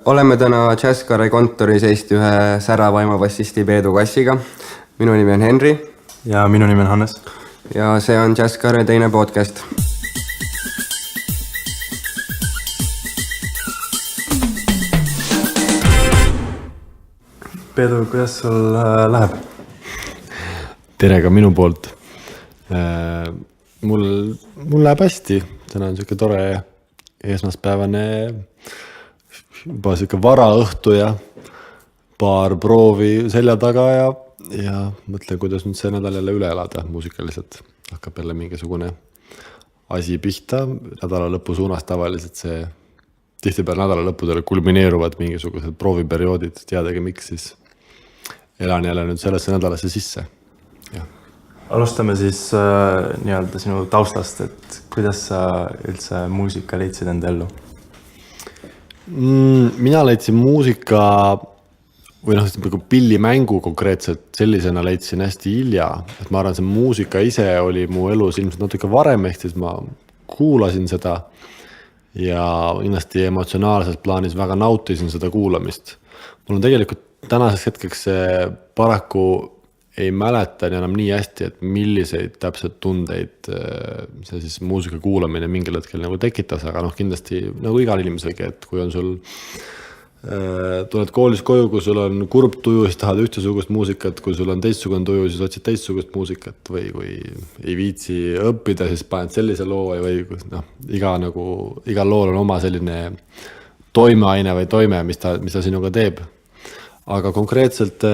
Oleme täna Jazzkaare kontoris Eesti ühe säravaima bassisti Peedu Kassiga. Minu nimi on Henri. Ja minu nimi on Hannes. Ja see on Jazzkaare teine podcast. Peedu, kuidas sul läheb? Tere ka minu poolt. Mul läheb hästi. Täna on selline tore esmaspäevane juba selline varaõhtu ja paar proovi selja taga ja mõtlen, kuidas nüüd see nädal jälle üle elada muusikaliselt. Hakkab jälle mingisugune asi pihta. Nädala lõpu suunas tavaliselt see tihtipeale nädala lõppudele kulmineeruvad mingisugused prooviperioodid. Teadagi miks siis elan jälle nüüd sellesse nädalasse sisse. Ja. Alustame siis nii-öelda sinu taustast, et kuidas sa üldse muusika leidsid enda ellu? Mina leidsin muusika või pillimängu konkreetselt sellisena leidsin hästi hilja, et ma arvan, see muusika ise oli mu elus ilmselt natuke varem, ehk siis ma kuulasin seda ja kindlasti emotsionaalses plaanis väga nautisin seda kuulamist. Mul on tegelikult tänaseks hetkeks paraku ei mäletan enam nii hästi, et milliseid täpselt tundeid see siis muusika kuulamine mingil hetkel nagu tekitas, aga kindlasti nagu igal inimeselgi, et kui on sul tuled koolis koju, kui sul on kurb tuju, siis tahad ühtesugust muusikat, kui sul on teistsugune tuju, siis otsid teistsugust muusikat või kui ei viitsi õppida, siis paned sellise loo või igal lool on oma selline toimeaine või toime, mis ta sinuga teeb. Aga konkreetselt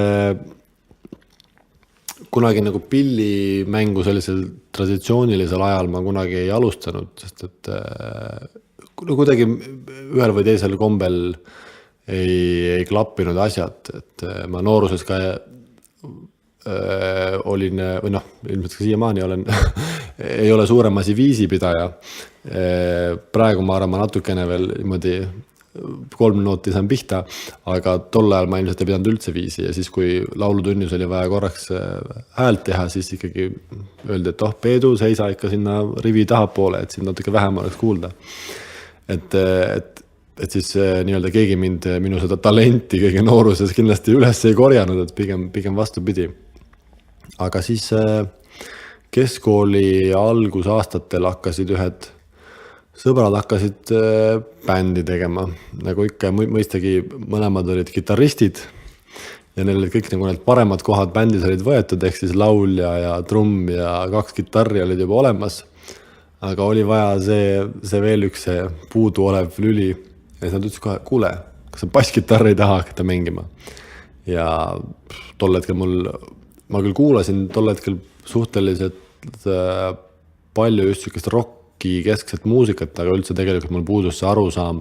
kunagi nagu pillimängu sellisel traditsioonilisel ajal ma kunagi ei alustanud, sest et kuidagi ühel või teisel kombel ei klappinud asjad, et ma nooruses ka olin, või ilmselt ka siiamaani olen, ei ole suurem asi viisipidaja. Praegu ma arvan, ma natukene veel niimoodi 3 nooti saan pihta, aga tol ajal ma ilmselt ei pidanud üldse viisi ja siis, kui laulutunnis oli vaja korraks häält teha, siis ikkagi öeldi, et Peedu, seisa ikka sinna rivi tahapoole, et siin natuke vähem oleks kuulda. Et siis nii-öelda keegi minu seda talenti kõige nooruses kindlasti üles ei korjanud, et pigem vastupidi. Aga siis keskkooli algusaastatel hakkasid ühed sõbrad hakkasid bändi tegema, nagu ikka mõistagi mõlemad olid kitarristid ja neil olid kõik nagu need paremad kohad bändis olid võetud, ehk siis laulja ja trumm ja 2 kitarri olid juba olemas, aga oli vaja see veel üks puudu olev lüli ja siis nad ütles kohe, kuule, kas sa basskitarri ei taha hakata mängima ja tol hetkel ma küll kuulasin tol hetkel suhteliselt palju just sükest rock keskset muusikat, aga üldse tegelikult mul puudus see arusaam,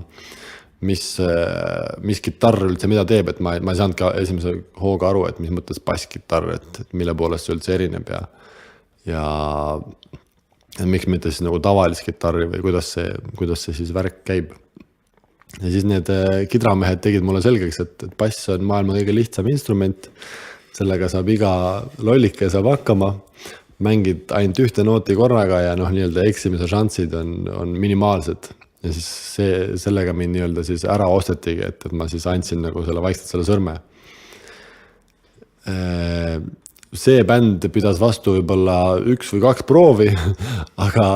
mis kitarr üldse mida teeb, et ma ei saanud ka esimese hooga aru, et mis mõttes basskitarr, et mille poolest see üldse erineb ja miks mitte siis nagu tavalist kitarri või kuidas see siis värk käib. Ja siis need kidramehed tegid mulle selgeks, et bass on maailma kõige lihtsam instrument, sellega saab iga lollike saab hakkama, mängid ainult ühte nooti korraga ja nii-öelda eksimise šansid on minimaalsed ja siis sellega mind nii-öelda siis ära ostetigi, et ma siis andsin nagu selle vaikselt selle sõrme. See bänd pidas vastu võib-olla 1 või 2 proovi, aga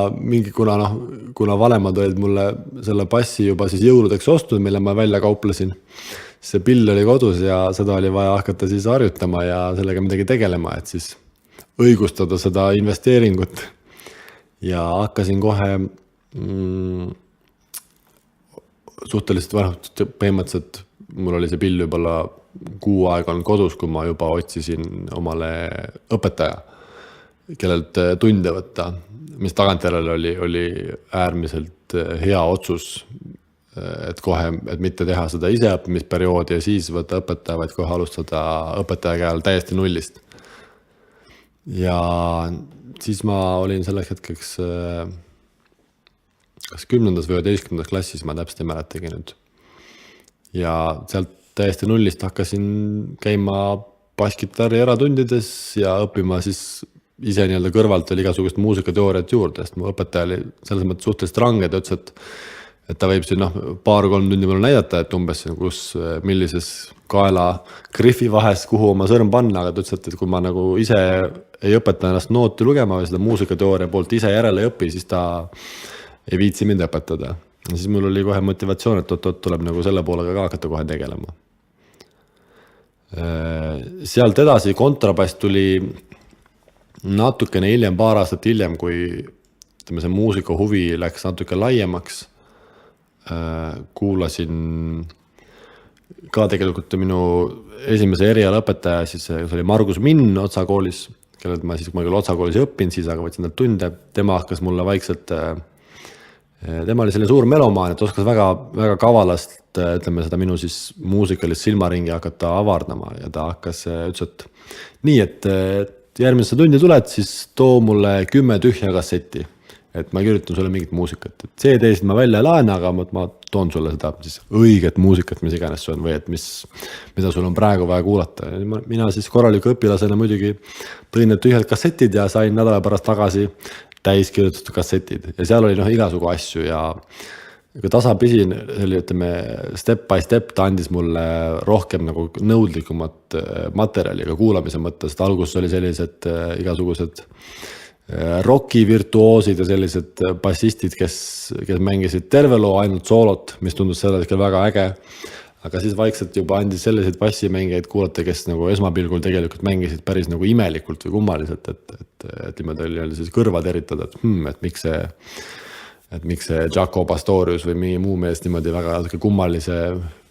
kuna vanemad olid mulle selle bassi juba siis jõuludeks ostnud, mille ma välja kauplesin, see pill oli kodus ja seda oli vaja hakata siis harjutama ja sellega midagi tegelema, et siis õigustada seda investeeringut ja hakkasin kohe suhteliselt põhimõtteliselt mul oli see pill juba 6 aega olnud kodus, kui ma juba otsisin omale õpetaja, kellelt tunde võtta, mis tagantjärele oli äärmiselt hea otsus, et kohe, et mitte teha seda iseõppimisperioodi ja siis võtta õpetaja, vaid kohe alustada õpetaja käel täiesti nullist. Ja siis ma olin selleks hetkeks kas 10. või 11. klassis, ma täpselt ei mäletagi nüüd. Ja sealt täiesti nullist hakkasin käima basskitarri eratundides ja õppima siis ise nii-öelda kõrvalt oli igasugust muusikateooriat juurde, sest mu õpetaja oli selles mõttes suhteliselt range, ta ütles, et ta võib siin paar-kolm tundi mulle näidata, et umbes kus, millises kaela griffi vahes, kuhu oma sõrm panna, aga ta ütles, et kui ma nagu ise ei õpeta ennast nooti lugema või seda muusikateooria poolt ise järele ei õpi, siis ta ei viitsi mind õpetada. Ja siis mul oli kohe motivatsioon, et tuleb nagu selle poolega ka hakata kohe tegelema. Sealt edasi kontrabass tuli natukene hiljem, paar aastat hiljem, kui see muusika huvi läks natuke laiemaks. Kuulasin ka tegelikult minu esimese erialaõpetaja, siis see oli Margus Minn Otsakoolis, kellelt ma küll Otsakoolis õppin, siis aga võtsin need tunde. Tema hakkas mulle vaikselt, tema oli selline suur melomaan, et oskas väga, väga kavalast, ütleme seda minu siis muusikalist silmaringi hakata avardama ja ta hakkas, ütles, et nii, et järgmisse tundi tuled, siis too mulle 10 tühja kasseti. Et ma kirjutan sulle mingit muusikat. Et CD-sid ma välja ei laena, aga ma toon sulle seda siis õiget muusikat, mis iganes see on või et mida sul on praegu vaja kuulata. Mina siis korraliku õpilasena muidugi tõin need tühjad kassetid ja sain nädala pärast tagasi täis kirjutatud kassetid. Ja seal oli igasugu asju ja tasapisi oli, ütleme, step by step ta andis mulle rohkem nagu nõudlikumat materjali ka kuulamise mõttes. Alguses oli sellised igasugused rocki virtuoosid ja sellised bassistid, kes mängisid terve loo ainult soolot, mis tundus selle hetkel väga äge. Aga siis vaikselt juba andis selliseid bassimängijaid kuulata, kes nagu esmapilgul tegelikult mängisid päris nagu imelikult või kummaliselt, et niimoodi oli siis kõrvad eritada, et miks see Jaco Pastorius või mingi muu mees niimoodi väga kummalise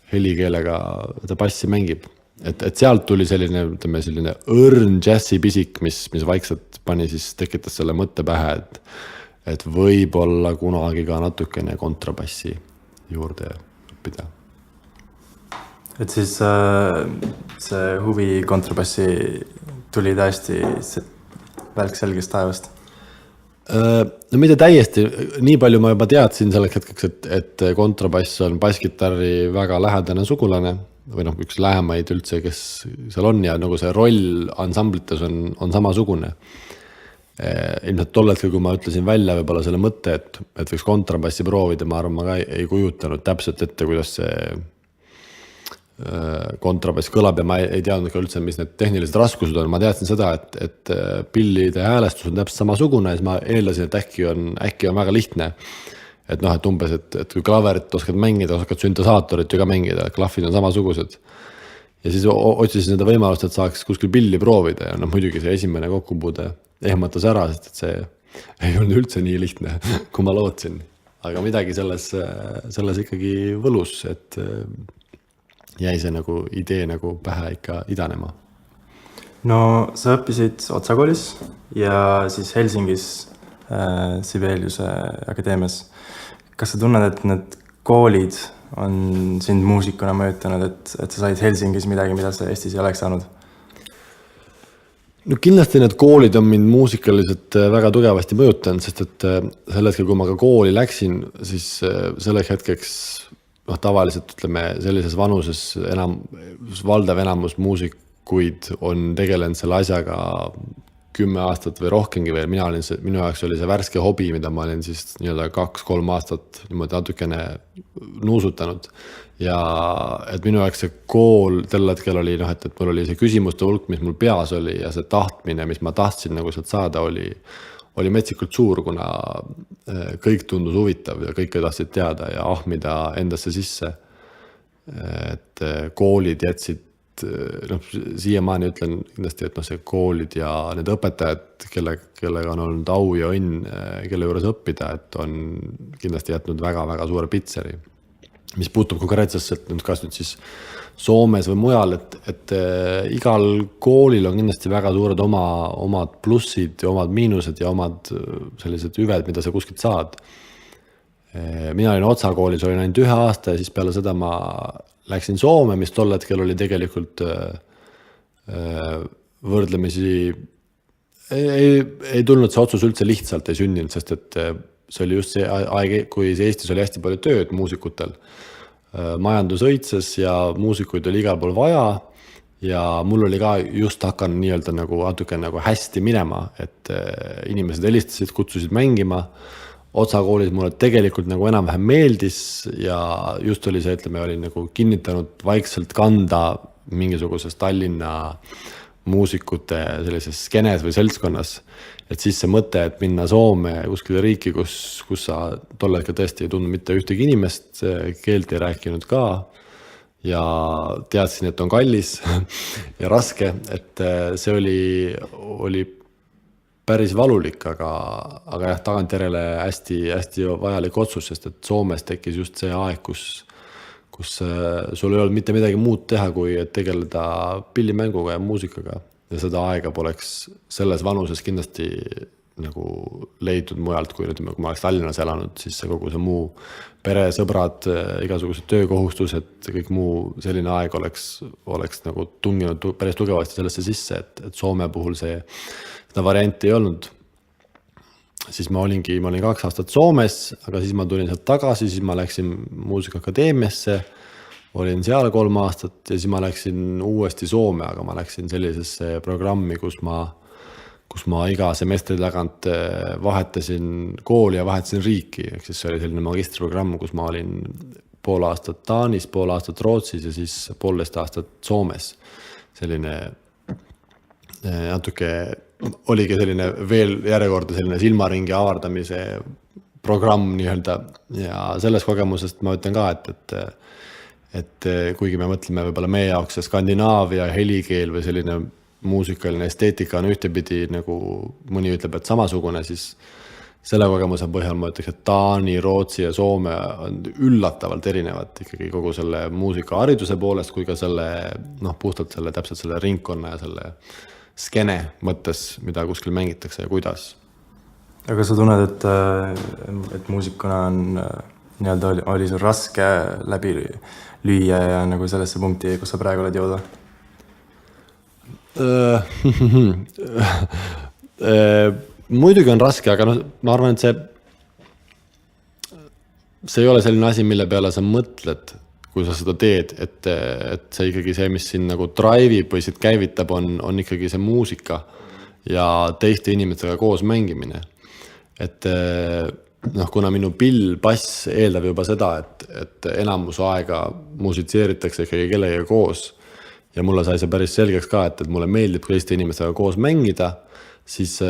helikeelega ta bassi mängib. Et sealt tuli selline õrn džässi pisik, mis vaikselt pani siis tekitas selle mõtte pähe, et võib-olla kunagi ka natukene kontrabassi juurde õppida. Et siis see huvi kontrabassi tuli täiesti välk selgest taevast? No mitte täiesti, nii palju ma juba teadsin selleks hetkeks, et kontrabass on basskitarri väga lähedane sugulane või üks lähemaid üldse, kes seal on ja nagu see roll ansamblites on samasugune. Ilmselt tol hetkel, kui ma ütlesin välja võib-olla selle mõtte, et võiks kontrabassi proovida, ma arvan, ma ka ei kujutanud täpselt ette, kuidas see kontrabass kõlab ja ma ei teadnud ka üldse, mis need tehnilised raskused on. Ma teadsin seda, et pillide häälestus on täpselt samasugune ja siis ma eeldasin, et äkki on väga lihtne. Et umbes, et kui klaverit oskad mängida, oskad syntesaatorit ju ka mängida, klahvid on samasugused. Ja siis otsisin seda võimalust, et saaks kuskil pilli proovida ja muidugi see esimene kokkupuude ehmatas ära, sest et see ei olnud üldse nii lihtne, kui ma lootsin. Aga midagi selles ikkagi võlus, et jäi see nagu idee nagu pähe ikka idanema. No sa õppisid Otsakoolis ja siis Helsingis Sibeliuse akadeemias. Kas sa tunned, et need koolid on sind muusikuna mõjutanud, et sa said Helsingis midagi, mida sa Eestis ei oleks saanud? No kindlasti need koolid on mind muusikaliselt väga tugevasti mõjutanud, sest et sel hetkel, kui ma ka kooli läksin, siis selleks hetkeks tavaliselt ütleme sellises vanuses valdav enamus muusikuid on tegelenud selle asjaga 10 aastat või rohkengi veel. Minu jaoks oli see värske hobi, mida ma olin siis 2-3 aastat natukene nuusutanud. Ja et minu jaoks see kool tell hetkel oli, et mul oli see küsimuste hulk, mis mul peas oli ja see tahtmine, mis ma tahtsin nagu sealt saada, oli metsikult suur, kuna kõik tundus huvitav ja kõike tahtsid teada ja ahmida endasse sisse. Et koolid jätsid, siiamaani ütlen kindlasti, et see koolid ja need õpetajad, kellega on olnud au ja õnn, kelle juures õppida, et on kindlasti jätnud väga-väga suure pitseri. Mis puutub konkreetsesse, et kas nüüd siis Soomes või mujal, et igal koolil on kindlasti väga suured omad plussid ja omad miinused ja omad sellised hüved, mida sa kuskilt saad. Mina olin Otsakoolis, olin ainult 1 aasta ja siis peale seda ma läksin Soome, mis tol hetkel oli tegelikult võrdlemisi, ei tulnud see otsus üldse lihtsalt, ei sünninud, sest et see oli just see aeg, kui Eestis oli hästi palju tööd muusikutel. Majandus õitses ja muusikuid oli igal pool vaja ja mul oli ka just hakanud nii-öelda nagu hästi minema, et inimesed helistasid, kutsusid mängima. Otsa koolis mulle tegelikult nagu enam-vähem meeldis ja just oli see, ütleme, oli nagu kinnitanud vaikselt kanda mingisuguses Tallinna muusikute sellises skeenes või seltskonnas. Et siis see mõte, et minna Soome kuskile riiki, kus sa tol hetkel tõesti ei tundnud mitte ühtegi inimest, keelt ei rääkinud ka ja teadsin, et on kallis ja raske, et see oli päris valulik, aga jah, tagantjärele hästi vajalik otsus, sest et Soomes tekkis just see aeg, kus sul ei olnud mitte midagi muud teha, kui tegeleda pillimänguga ja muusikaga. Ja seda aega poleks selles vanuses kindlasti nagu leidnud mujalt, kui nüüd, kui ma oleks Tallinnas elanud, siis see kogu see muu pere, sõbrad, igasugused töökohustused, kõik muu selline aeg oleks nagu tunginud päris tugevasti sellesse sisse, et Soome puhul seda varianti ei olnud. Siis ma olin 2 aastat Soomes, aga siis ma tulin sealt tagasi, siis ma läksin muusikaakadeemiasse, olin seal 3 aastat ja siis ma läksin uuesti Soome, aga ma läksin sellisesse programmi, kus ma iga semestri tagant vahetasin kooli ja vahetasin riiki. Ehk siis see oli selline magistriprogramm, kus ma olin pool aastat Taanis, pool aastat Rootsis ja siis 1,5 aastat Soomes. Selline natuke oligi selline veel järjekordne selline silmaringi avardamise programm nii-öelda ja sellest kogemusest ma ütlen ka, et kuigi me mõtleme võib-olla meie jaoks see Skandinaavia helikeel või selline muusikaline esteetika on ühtepidi nagu mõni ütleb, et samasugune, siis selle kogemuse põhjal ma ütleks, et Taani, Rootsi ja Soome on üllatavalt erinevad ikkagi kogu selle muusikahariduse poolest kui ka selle puhtalt täpselt selle ringkonna ja selle skeene mõttes, mida kuskil mängitakse ja kuidas. Aga sa tunned, et muusikuna oli sul raske läbi lüüa ja nagu sellesse punkti, kus sa praegu oled jõuda? Muidugi on raske, aga ma arvan, et see ei ole selline asi, mille peale sa mõtled, kui sa seda teed, et see ikkagi see, mis siin nagu drive'ib või siit käivitab, on ikkagi see muusika ja teiste inimestega koos mängimine. Et kuna minu bass eeldab juba seda, et enamus aega muusitseeritakse ikkagi kellegagi koos ja mulle sai see päris selgeks ka, et mulle meeldib teiste inimestega koos mängida, siis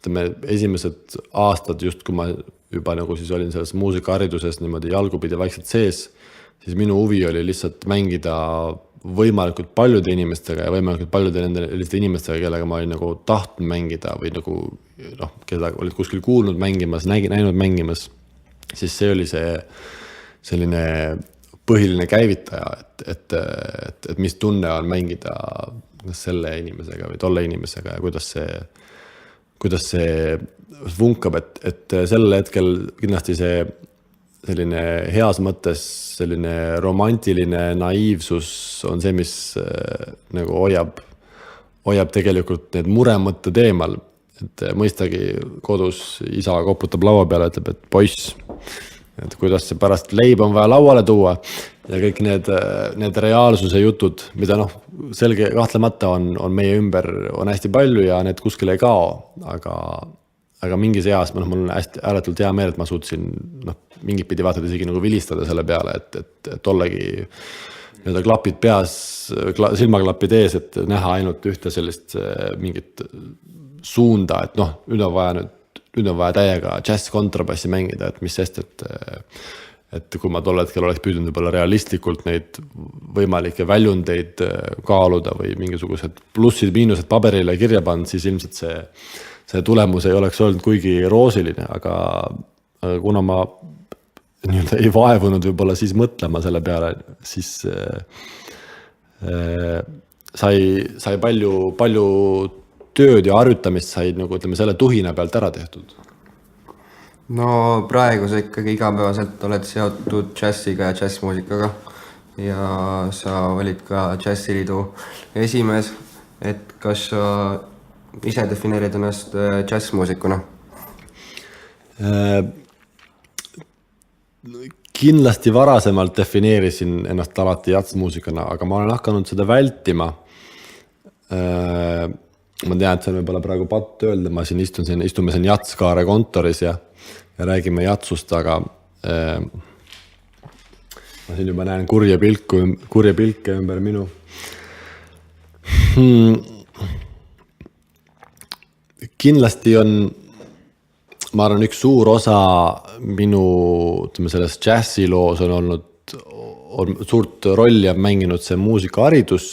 esimesed aastad just, kui ma juba nagu siis olin selles muusikahariduses niimoodi jalgupidi vaikselt sees, siis minu huvi oli lihtsalt mängida võimalikult paljude inimestega ja võimalikult paljude nende inimestega, kellega ma olin nagu tahtnud mängida või nagu keda olid kuskil kuulnud mängimas, näinud mängimas, siis see oli see selline põhiline käivitaja, et mis tunne on mängida selle inimesega või tolle inimesega ja kuidas see vunkab, et sellel hetkel kindlasti see selline heas mõttes selline romantiline naiivsus on see, mis nagu hoiab tegelikult need muremõtted eemal. Et mõistagi kodus isa koputab laua peale, ütleb, et poiss, et kuidas see pärast leib on vaja lauale tuua ja kõik need reaalsuse jutud, mida selge kahtlemata on meie ümber on hästi palju ja need kuskil ei kao, aga mingis eas mul on hästi ääretult hea meel, et ma suutsin mingit pidi vaatad isegi nagu vilistada selle peale, et ollegi klapid peas, silmaklapid ees, et näha ainult ühte sellist mingit suunda, et nüüd on vaja täiega džäss-kontrabassi mängida, et mis sest, et kui ma tol hetkel oleks püüdnud võib-olla realistlikult neid võimalikke väljundeid kaaluda või mingisugused plussid, miinused paberile kirja pannud, siis ilmselt see tulemus ei oleks olnud kuigi roosiline, aga kuna ma ei vaevunud võib-olla siis mõtlema selle peale, siis sai palju tööd ja harjutamist sai nagu ütleme selle tuhina pealt ära tehtud. No praegu sa ikkagi igapäevaselt oled seotud džässiga ja džässmuusikaga ja sa olid ka džässiliidu esimees, et kas sa ise defineerid ennast džässmuusikuna? Kindlasti varasemalt defineerisin ennast alati jatsmuusikana, aga ma olen hakanud seda vältima. Ma tean, et see on võib-olla praegu patt öelda, ma siin istume siin Jatskaare kontoris ja räägime jatsust, aga ma siin juba näen kurja pilke ümber minu. Kindlasti on, ma arvan, üks suur osa minu selles džässiloos on suurt rolli on mänginud see muusikaharidus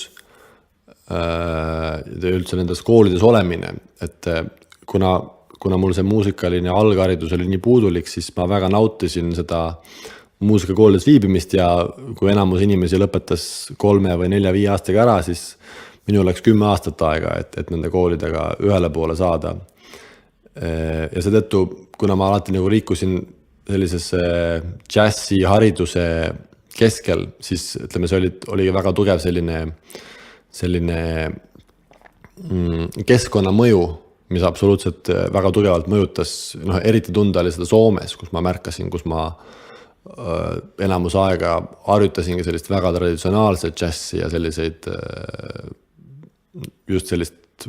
ja üldse nendes koolides olemine, et kuna mul see muusikaline algharidus oli nii puudulik, siis ma väga nautisin seda muusikakoolides viibimist ja kui enamus inimesi lõpetas 3 või 4-5 aastaga ära, siis minul läks 10 aastat aega, et nende koolidega ühele poole saada. Ja seetõttu, kuna ma alati nagu liikusin sellises džässi hariduse keskel, siis ütleme, see oli väga tugev selline keskkonna mõju, mis absoluutselt väga tugevalt mõjutas, eriti tunda oli seda Soomes, kus ma märkasin, kus ma enamus aega harjutasingi sellist väga traditsionaalset džässi ja selliseid just sellist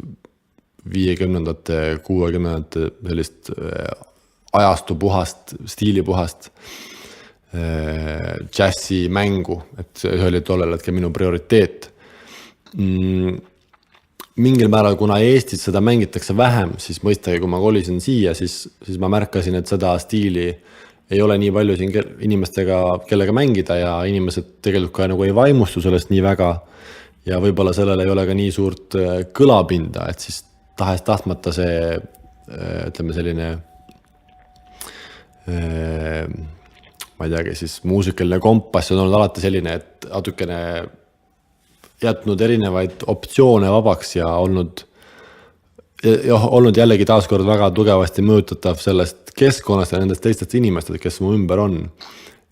50-ndate, 60-ndate sellist ajastu puhast, stiili puhast džässi mängu, et see oli tollel hetkel minu prioriteet. Mingil määral, kuna Eestis seda mängitakse vähem, siis mõistagi, kui ma kolisin siia, siis ma märkasin, et seda stiili ei ole nii palju siin inimestega, kellega mängida ja inimesed tegelikult ka nagu ei vaimustu sellest nii väga ja võib-olla sellel ei ole ka nii suurt kõlapinda, et siis tahes tahtmata see, ütleme selline, ma ei teagi, siis muusikaline kompass on olnud alati selline, et natukene jätnud erinevaid optsioone vabaks ja olnud jällegi taaskord väga tugevasti mõjutatav sellest keskkonnast ja nendest teistest inimestest, kes mu ümber on.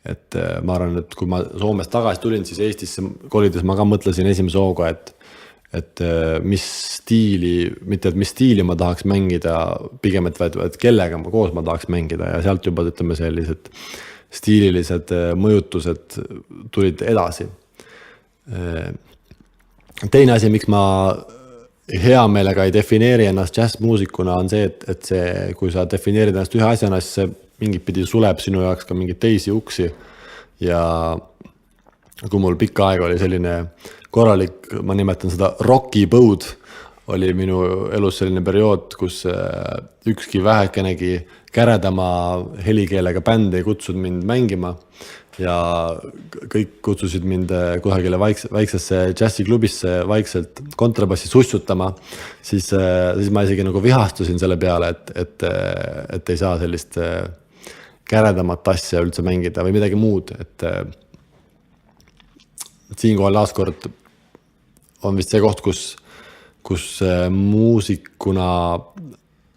Et ma arvan, et kui ma Soomest tagasi tulin, siis Eestisse kolides ma ka mõtlesin esimese hooga, et mis stiili ma tahaks mängida, pigem, et kellega ma koos ma tahaks mängida ja sealt juba ütleme sellised stiililised mõjutused tulid edasi. Teine asi, miks ma hea meelega ei defineeri ennast džässmuusikuna on see, et see, kui sa defineerid ennast ühe asjana, siis see mingit pidi suleb sinu jaoks ka mingeid teisi uksi ja kui mul pikka aega oli selline korralik, ma nimetan seda rockipõud, oli minu elus selline periood, kus ükski vähekenegi käredama helikeelega bänd ei kutsunud mind mängima ja kõik kutsusid mind kusagile väiksesse džässiklubisse vaikselt kontrabassi sussutama, siis ma isegi nagu vihastusin selle peale, et ei saa sellist käredamat asja üldse mängida või midagi muud, et siinkohal taaskord on vist see koht, kus muusikuna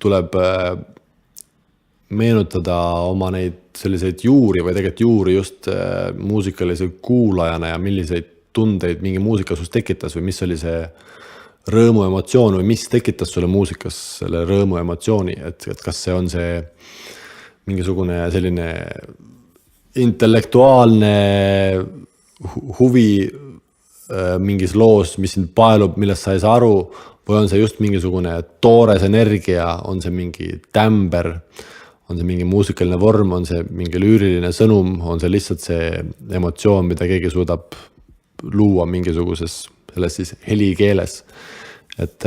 tuleb meenutada oma neid selliseid juuri või tegelikult juuri just muusikalise kuulajana ja milliseid tundeid mingi muusika sus tekitas või mis oli see rõõmu emotsioon või mis tekitas sulle muusikas selle rõõmu emotsiooni, et kas see on see mingisugune selline intellektuaalne huvi mingis loos, mis sind paelub, millest sa ei saa aru, või on see just mingisugune toores energia, on see mingi tämber, on see mingi muusikaline vorm, on see mingi lüüriline sõnum, on see lihtsalt see emotsioon, mida keegi suudab luua mingisuguses selles siis helikeeles. Et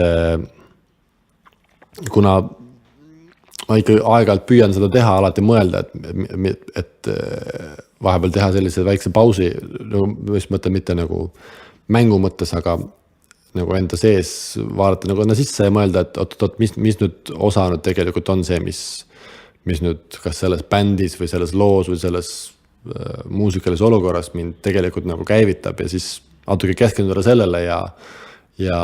kuna ma ikka aeg-ajalt püüan seda teha, alati mõelda, et vahepeal teha sellise väikse pausi, mis mõtlen mitte nagu mängu mõttes, aga nagu enda sees vaadata nagu enda sisse ja mõelda, et mis nüüd osa nüüd tegelikult on see, mis nüüd kas selles bändis või selles loos või selles muusikalises olukorras mind tegelikult nagu käivitab ja siis natuke keskenduda sellele ja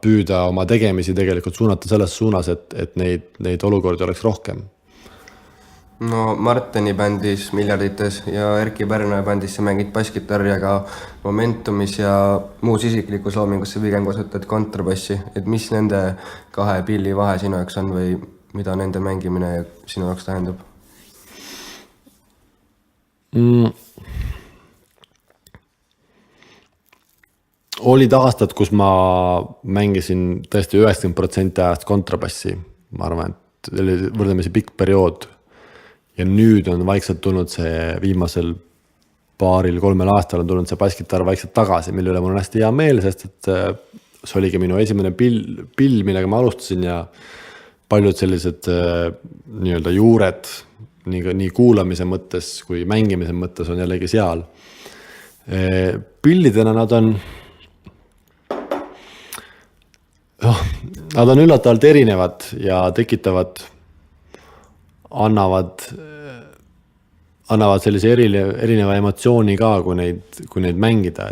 püüda oma tegemisi tegelikult suunata selles suunas, et neid olukordi oleks rohkem. No Marteni bändis Miljardites ja Erki Pärnoja bändis sa mängid basskitarri, aga Momentumis ja muus isiklikus loomingus sa pigem kasutad kontrabassi, et mis nende kahe pilli vahe sinu jaoks on või mida nende mängimine sinu jaoks tähendab? Olid aastad, kus ma mängisin tõesti 90% ajast kontrabassi, ma arvan, et oli võrdlemisi pikk periood ja nüüd on vaikselt tulnud see viimasel 2-3 aastal on tulnud see basskitarr vaikselt tagasi, mille üle mul on hästi hea meel, sest et see oligi minu esimene pill, millega ma alustasin ja paljud sellised nii-öelda juured nii kuulamise mõttes kui mängimise mõttes on jällegi seal. Pillidena nad on üllatavalt erinevad ja annavad sellise erineva emotsiooni ka, kui neid mängida.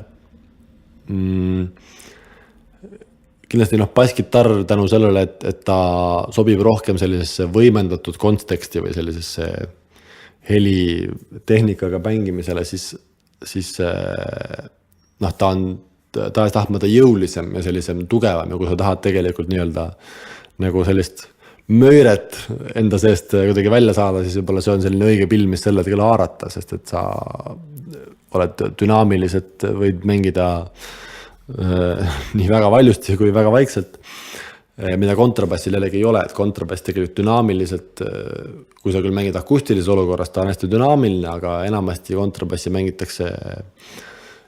Kindlasti basskitarr tänu sellele, et ta sobib rohkem sellisesse võimendatud konteksti või sellisesse helitehnikaga mängimisele, siis ta on tahes-tahtmata jõulisem ja sellisem tugevam ja kui sa tahad tegelikult nii-öelda nagu sellist mööret enda seest kuidagi välja saada, siis võib-olla see on selline õige pill, mis selle hetkel haarata, sest et sa oled dünaamiliselt, võid mängida nii väga valjusti kui väga vaikselt, mida kontrabassil jällegi ei ole, et kontrabass tegelikult dünaamiliselt, kui sa küll mängid akustilises olukorras, ta on hästi dünaamiline, aga enamasti kontrabassi mängitakse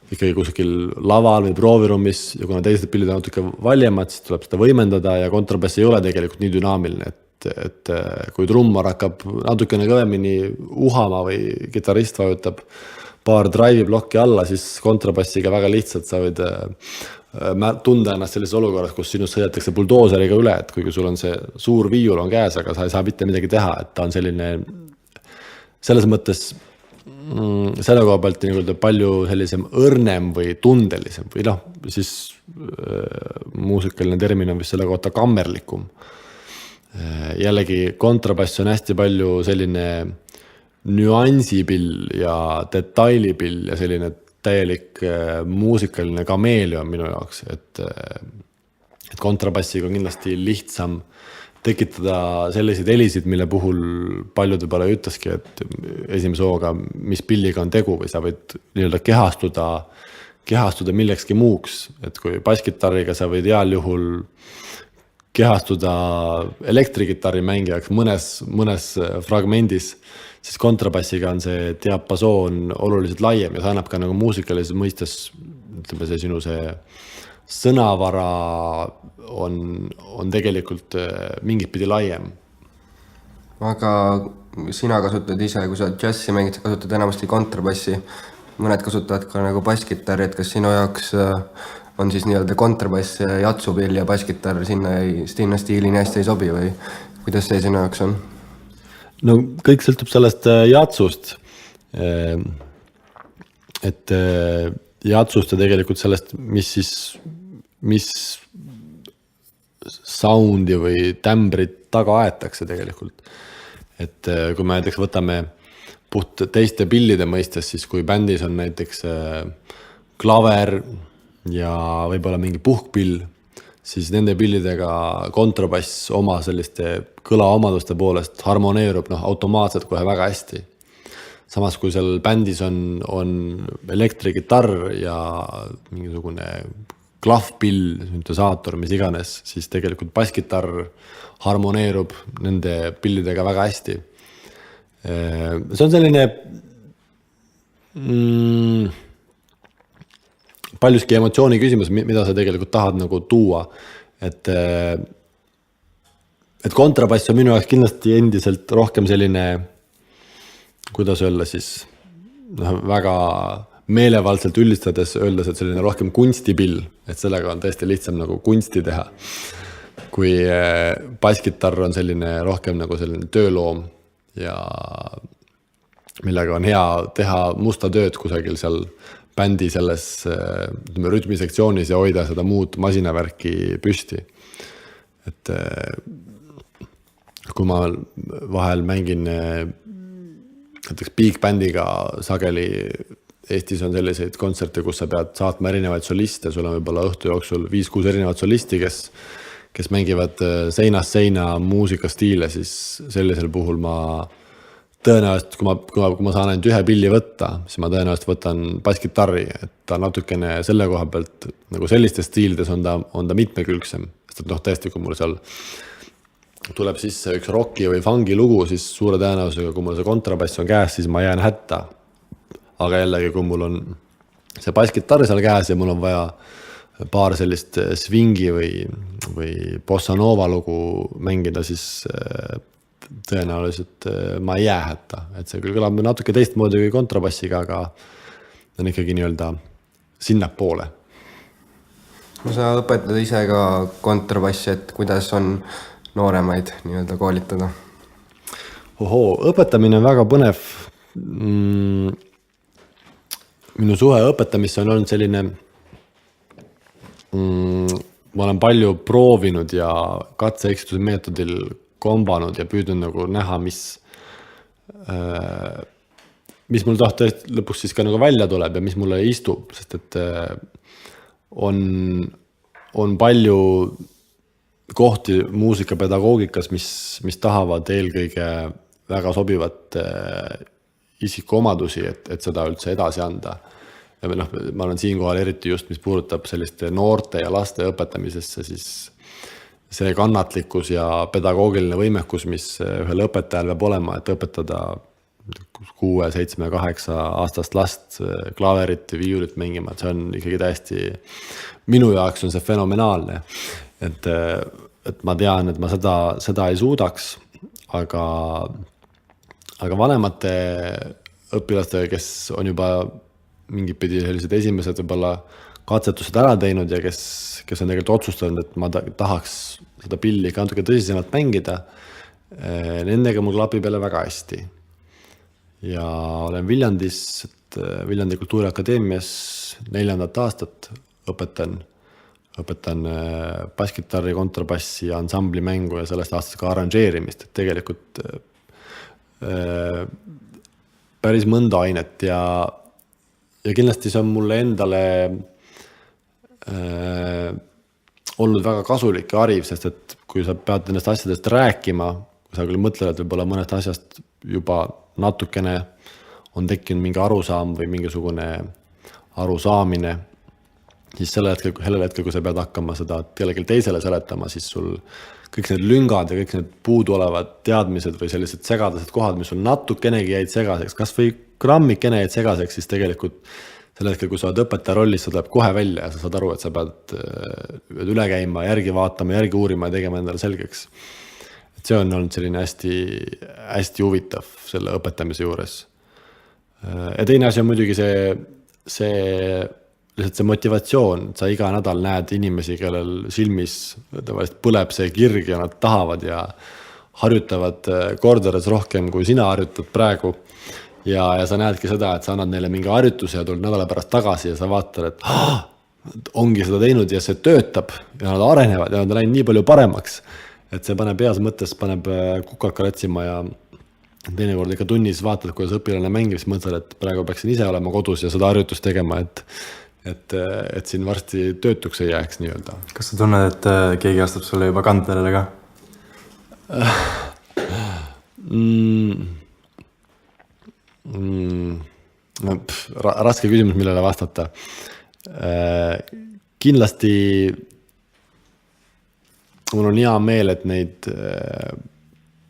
ikkagi kuskil laval või prooviruumis ja kuna teised pillid on natuke valjemad, siis tuleb seda võimendada ja kontrabass ei ole tegelikult nii dünaamiline, et kui trummar hakkab natukene kõvemini uhama või kitarrist vajutab paar drive'i plokki alla, siis kontrabassiga väga lihtsalt sa võid tunda ennast sellises olukorras, kus sinust sõidetakse buldooseriga üle, et kuigi sul on see suur viiul on käes, aga sa ei saa mitte midagi teha, et ta on selline selles mõttes selle koha pealt palju sellisem õrnem või tundelisem või siis muusikaline termin on vist selle kohta kammerlikum. Jällegi kontrabass on hästi palju selline nüansipill ja detailipill ja selline täielik muusikaline kameeleon minu jaoks, et kontrabassiga on kindlasti lihtsam tekitada selliseid helisid, mille puhul paljud võib-olla ei ütleski, et esimese hooga, mis pilliga on tegu või sa võid nii-öelda kehastuda millekski muuks, et kui basskitarriga sa võid heal juhul kehastuda elektrikitarri mängijaks mõnes fragmendis, siis kontrabassiga on see diapasoon oluliselt laiem ja see annab ka nagu muusikalises mõistes, ütleme see sinu see sõnavara on tegelikult mingit pidi laiem. Aga sina kasutad ise, kui sa džässi mängid, sa kasutad enamasti kontrabassi, mõned kasutavad ka nagu basskitarri, et kas sinu jaoks on siis nii-öelda kontrabass jatsupill ja basskitarr sinna stiili nii hästi ei sobi või kuidas see sinu jaoks on? No kõik sõltub sellest jatsust, et jatsust ja tegelikult sellest, mis soundi või tämbrit taga aetakse tegelikult. Et kui me näiteks võtame puht teiste pillide mõistes, siis kui bändis on näiteks klaver ja võib-olla mingi puhkpill, siis nende pillidega kontrabass oma selliste kõlaomaduste poolest harmoneerub automaatselt kohe väga hästi. Samas kui seal bändis on elektrikitarr ja mingisugune klahvpill, süntesaator, mis iganes, siis tegelikult basskitarr harmoneerub nende pillidega väga hästi. See on selline paljuski emotsiooni küsimus, mida sa tegelikult tahad nagu tuua. Et kontrabass on minu jaoks kindlasti endiselt rohkem selline, kuidas öelda siis, väga meelevaldselt üldistades öeldes, et selline rohkem kunstipill, et sellega on tõesti lihtsam nagu kunsti teha. Kui basskitarr on selline rohkem nagu selline tööloom ja millega on hea teha musta tööd kusagil seal bändi selles rütmisektsioonis ja hoida seda muud masinavärki püsti. Et kui ma vahel mängin näiteks big bändiga sageli Eestis on selliseid kontserte, kus sa pead saatma erinevaid soliste, sul on võib-olla õhtu jooksul 5-6 erinevat solisti, kes mängivad seinast seina muusikastiile, siis sellisel puhul ma tõenäoliselt, kui ma saan ainult ühe pilli võtta, siis ma tõenäoliselt võtan basskitarri, et ta natukene selle koha pealt, nagu sellistes stiilides on ta mitmekülgsem, sest et tõesti, kui mul seal tuleb sisse üks rocki või fungi lugu, siis suure tõenäosusega, kui mul see kontrabass on käes, siis ma jään hätta. Aga jällegi, kui mul on see basskitarr seal käes ja mul on vaja paar sellist swingi või bossa nova lugu mängida, siis tõenäoliselt ma ei jää hätta. Et see küll kõlab natuke teistmoodi kui kontrabassiga, aga on ikkagi nii-öelda sinna poole. No sa õpetad ise ka kontrabassi, et kuidas on nooremaid nii-öelda koolitada? Õpetamine on väga põnev. Minu suhe õpetamisse on olnud selline, ma olen palju proovinud ja katse-eksituse meetodil kombanud ja püüdnud nagu näha, mis mul tõesti lõpuks siis ka nagu välja tuleb ja mis mulle istub, sest et on palju kohti muusikapedagoogikas, mis tahavad eelkõige väga sobivat isikuomadusi, et seda üldse edasi anda. Ja ma olen siinkohal eriti just, mis puudutab selliste noorte ja laste õpetamisesse, siis see kannatlikkus ja pedagoogiline võimekus, mis ühel õpetajal peab olema, et õpetada 6, 7, 8 aastast last klaverit ja viiulit mängima, et see on ikkagi täiesti, minu jaoks on see fenomenaalne. Et ma tean, et ma seda ei suudaks, aga vanemate õpilastega, kes on juba mingid pidi sellised esimesed võib-olla katsetused ära teinud ja kes on tegelikult otsustanud, et ma tahaks seda pilli ka natuke tõsisemalt mängida, nendega mul klapib jälle väga hästi. Ja olen Viljandi Kultuuriakadeemias 4. aastat õpetan basskitarri, kontrabassi ja ansambli mängu ja sellest aastast ka arranžeerimist, et tegelikult päris mõnda ainet ja kindlasti see on mulle endale olnud väga kasulik ja hariv, sest et kui sa pead nendest asjadest rääkima, kui sa küll mõtled, et võib-olla mõnest asjast juba natukene on tekkinud mingi arusaam või mingisugune arusaamine, siis sellel hetkel, kui sa pead hakkama seda kellelgi teisele seletama, siis sul kõik need lüngad ja kõik need puuduolevad teadmised või sellised segadased kohad, mis sul natukenegi jäid segaseks, kas või grammikene jäid segaseks, siis tegelikult sellel hetkel, kui sa oled õpetaja rollis, sa tuleb kohe välja ja sa saad aru, et sa pead üle käima, järgi vaatama, järgi uurima ja tegema endale selgeks. Et see on olnud selline hästi huvitav selle õpetamise juures. Ja teine asi on muidugi lihtsalt see motivatsioon, et sa iga nädal näed inimesi, kellel silmis põleb see kirg ja nad tahavad ja harjutavad kordades rohkem, kui sina harjutad praegu. Ja sa näedki seda, et sa annad neile mingi harjutuse ja tuled nädala pärast tagasi ja sa vaatad, et ongi seda teinud ja see töötab ja nad arenevad ja nad on läinud nii palju paremaks. Et see paneb heas mõttes, paneb kukaka rätsima ja teinekord ikka tunnis vaatad, kuidas õpilane mängib, siis mõtled, et praegu peaksin ise olema kodus ja seda harjutust tegema, et siin varsti töötuks ei jääks nii-öelda. Kas sa tunned, et keegi astub sulle juba kandadele ka? Raske küsimus, millele vastata. Kindlasti mul on hea meel, et neid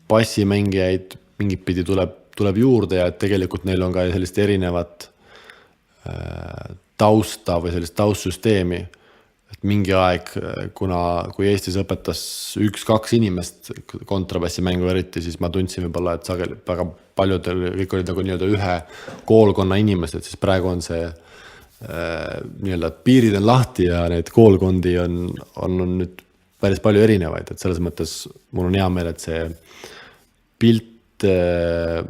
bassimängijaid mingit pidi tuleb juurde ja et tegelikult neil on ka sellist erinevat tausta või sellist taustsüsteemi. Et mingi aeg, kui Eestis õpetas 1-2 inimest kontrabassimängu eriti, siis ma tundsin võib-olla, et sageli väga paljudel kõik olid nagu nii-öelda ühe koolkonna inimesed, siis praegu on see nii-öelda piirid on lahti ja neid koolkondi on nüüd päris palju erinevaid, et selles mõttes mul on hea meel, et see pilt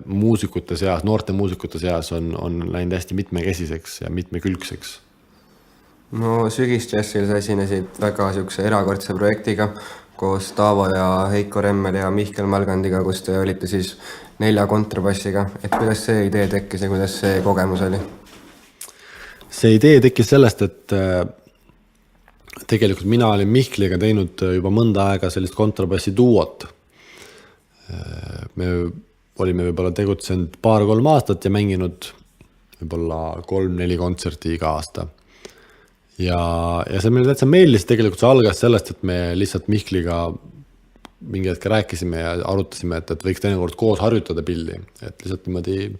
muusikute seas, noorte muusikute seas on läinud hästi mitmekesiseks ja mitmekülgseks. No Sügisjassil sa esinesid väga siukse erakordse projektiga koos Taavo ja Heiko Remmel ja Mihkel Malgandiga, kus te olite siis 4 kontrabassiga. Et kuidas see idee tekkis ja kuidas see kogemus oli? See idee tekkis sellest, et tegelikult mina olin Mihkliga teinud juba mõnda aega sellist kontrabassi duot. Me olime võib-olla tegutsenud 2-3 aastat ja mänginud võib-olla 3-4 kontserti iga aasta. Ja see meile täitsa meeldis, tegelikult see algas sellest, et me lihtsalt Mihkliga mingi hetk rääkisime ja arutasime, et võiks teinekord koos harjutada pilli, et lihtsalt niimoodi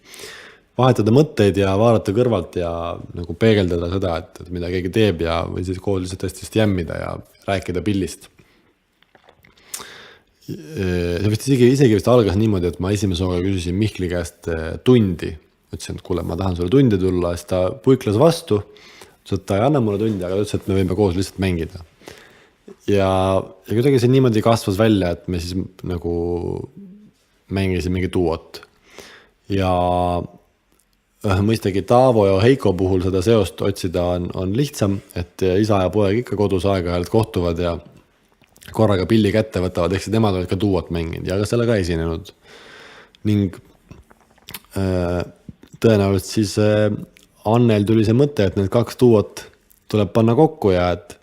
vahetada mõtteid ja vaadata kõrvalt ja nagu peegeldada seda, et mida keegi teeb ja või siis koos lihtsalt hästi jämmida ja rääkida pillist. See vist isegi vist algas niimoodi, et ma esimese hooga küsisin Mihkli käest tundi. Ütlesin, et kuule, ma tahan sulle tundi tulla, siis ta puiklas vastu, ütles, et ta ei anna mulle tundi, aga ta ütles, et me võime koos lihtsalt mängida. Ja kuidagi see niimoodi kasvas välja, et me siis nagu mängisime mingi duot. Ja mõistagi Taavo ja Heiko puhul seda seost otsida on lihtsam, et isa ja poeg ikka kodus aeg-ajalt kohtuvad ja korraga pilli kätte võtavad, ehk nemad olid ka duot mänginud ja ka selle ka esinenud. Ning tõenäoliselt siis Annel tuli see mõte, et need 2 duot tuleb panna kokku ja et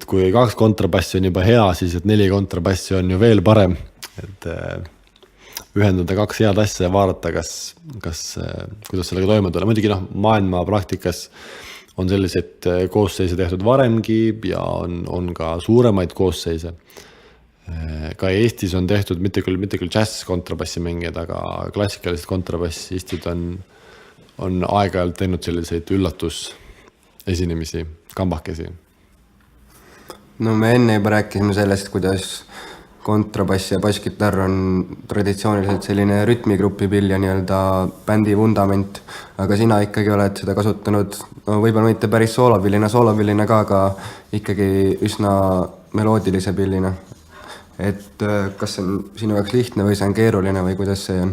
kui 2 kontrabassi on juba hea, siis et 4 kontrabassi on ju veel parem. Et ühendada 2 head asja ja vaadata, kuidas sellega toime tulla. Muidugi maailma praktikas on selliseid koosseise tehtud varemgi ja on ka suuremaid koosseise. Ka Eestis on tehtud mitte küll jazz kontrabassi mängijad, aga klassikalised kontrabassistid on aeg-ajalt teinud selliseid üllatusesinemisi, kambakesi. No me enne juba rääkisime sellest, kuidas kontrabass ja basskitarr on traditsiooniliselt selline rütmigrupi pill ja nii-öelda bändi vundament, aga sina ikkagi oled seda kasutanud, võib-olla mitte päris soolopillina ka, aga ikkagi üsna meloodilise pillina. Et kas see on sinu jaoks lihtne või see on keeruline või kuidas see on?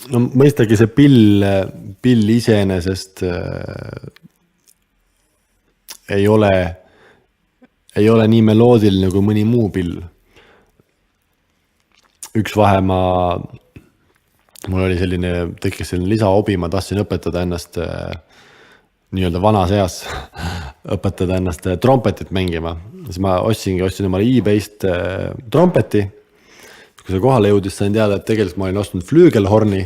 No mõistagi see pill iseenesest ei ole nii meloodiline kui mõni muu pill. Üks vahe mul oli tekkis selline lisahobi, ma tahtsin õpetada ennast nii-öelda vanas eas, õpetada ennast trompetit mängima. Siis ma ostsin omale eBayst trompeti. Kui see kohale jõudis, sain teada, et tegelikult ma olin ostnud flügelhorni,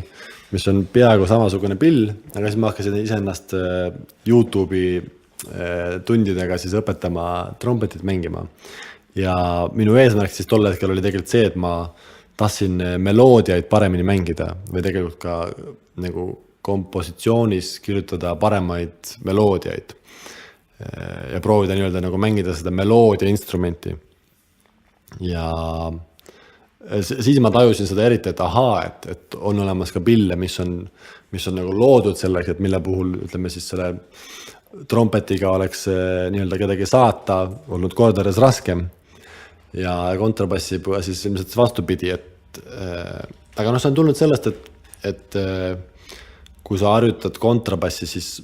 mis on peaaegu samasugune pill, aga siis ma hakkasin iseennast YouTube'i tundidega siis õpetama trompetit mängima. Ja minu eesmärk siis tol hetkel oli tegelikult see, et ma tahtsin meloodiaid paremini mängida või tegelikult ka nagu kompositsioonis kirjutada paremaid meloodiaid ja proovida nii-öelda nagu mängida seda meloodia instrumenti. Ja siis ma tajusin seda eriti, et et on olemas ka pille, mis on nagu loodud selleks, et mille puhul ütleme siis selle trompetiga oleks nii-öelda kedagi saata olnud kordades raskem ja kontrabassi siis ilmselt vastupidi, aga see on tulnud sellest, et kui sa harjutad kontrabassi, siis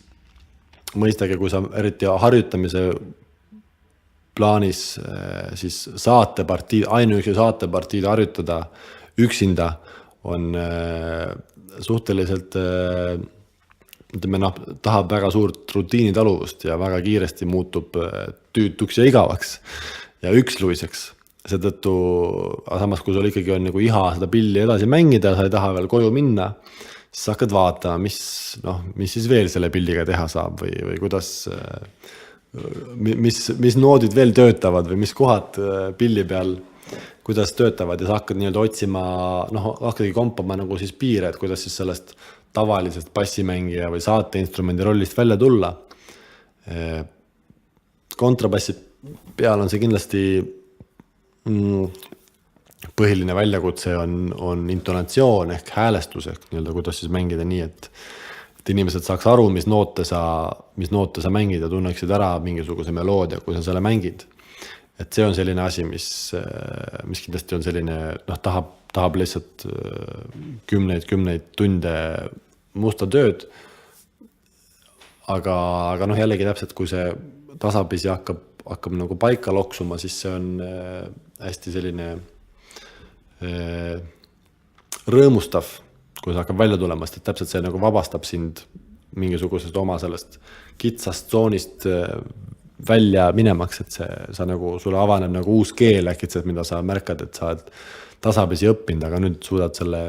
mõistagi, kui sa eriti harjutamise plaanis siis ainuüksi saatepartiid harjutada üksinda on suhteliselt tahab väga suurt rutiinitaluvust ja väga kiiresti muutub tüütuks ja igavaks ja üksluiseks. Seetõttu, samas kui sul ikkagi on nagu iha seda pilli edasi mängida, sa ei taha veel koju minna, siis hakkad vaatama, mis siis veel selle pilliga teha saab või kuidas, mis noodid veel töötavad või mis kohad pilli peal, kuidas töötavad ja sa hakkad nii-öelda otsima, hakkadki kompama nagu siis piire, et kuidas siis sellest tavalisest bassimängija või saateinstrumendi rollist välja tulla. Kontrabassi peal on see kindlasti põhiline väljakutse on intonatsioon ehk häälestus ehk nii-öelda kuidas siis mängida nii, et inimesed saaks aru, mis noote sa mängid ja tunneksid ära mingisuguse meloodia, kui sa selle mängid. Et see on selline asi, mis kindlasti on selline, tahab lihtsalt kümneid tunde musta tööd, aga jällegi täpselt, kui see tasapisi hakkab nagu paika loksuma, siis see on hästi selline rõõmustav, kui see hakkab välja tulema, sest täpselt see nagu vabastab sind mingisugusest oma sellest kitsast tsoonist välja minemaks, et sulle avaneb nagu uus keel äkitselt, mida sa märkad, et sa oled tasapisi õppinud, aga nüüd suudad selle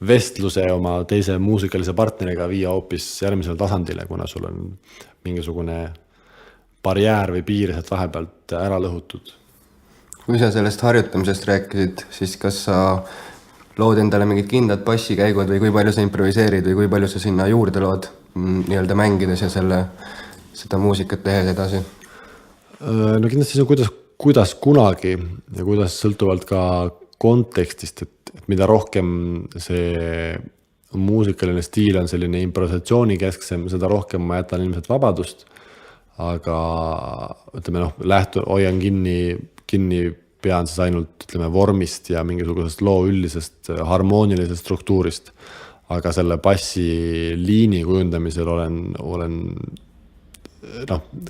vestluse oma teise muusikalise partneriga viia hoopis järgmisele tasandile, kuna sul on mingisugune barjäär või piir sealt vahepealt ära lõhutud. kui sa sellest harjutamisest rääkisid, siis kas sa lood endale mingid kindlad bassikäigud või kui palju sa improviseerid või kui palju sa sinna juurde lood nii-öelda mängides ja seda muusikat tehes edasi? No kindlasti see on kuidas kunagi ja kuidas sõltuvalt ka kontekstist, et mida rohkem see muusikaline stiil on selline improvisatsiooni kesksem, seda rohkem ma jätan ilmselt vabadust, aga ütleme hoian kinni pean siis ainult vormist ja mingisugusest loo üldisest harmoonilisest struktuurist, aga selle bassiliini kujundamisel olen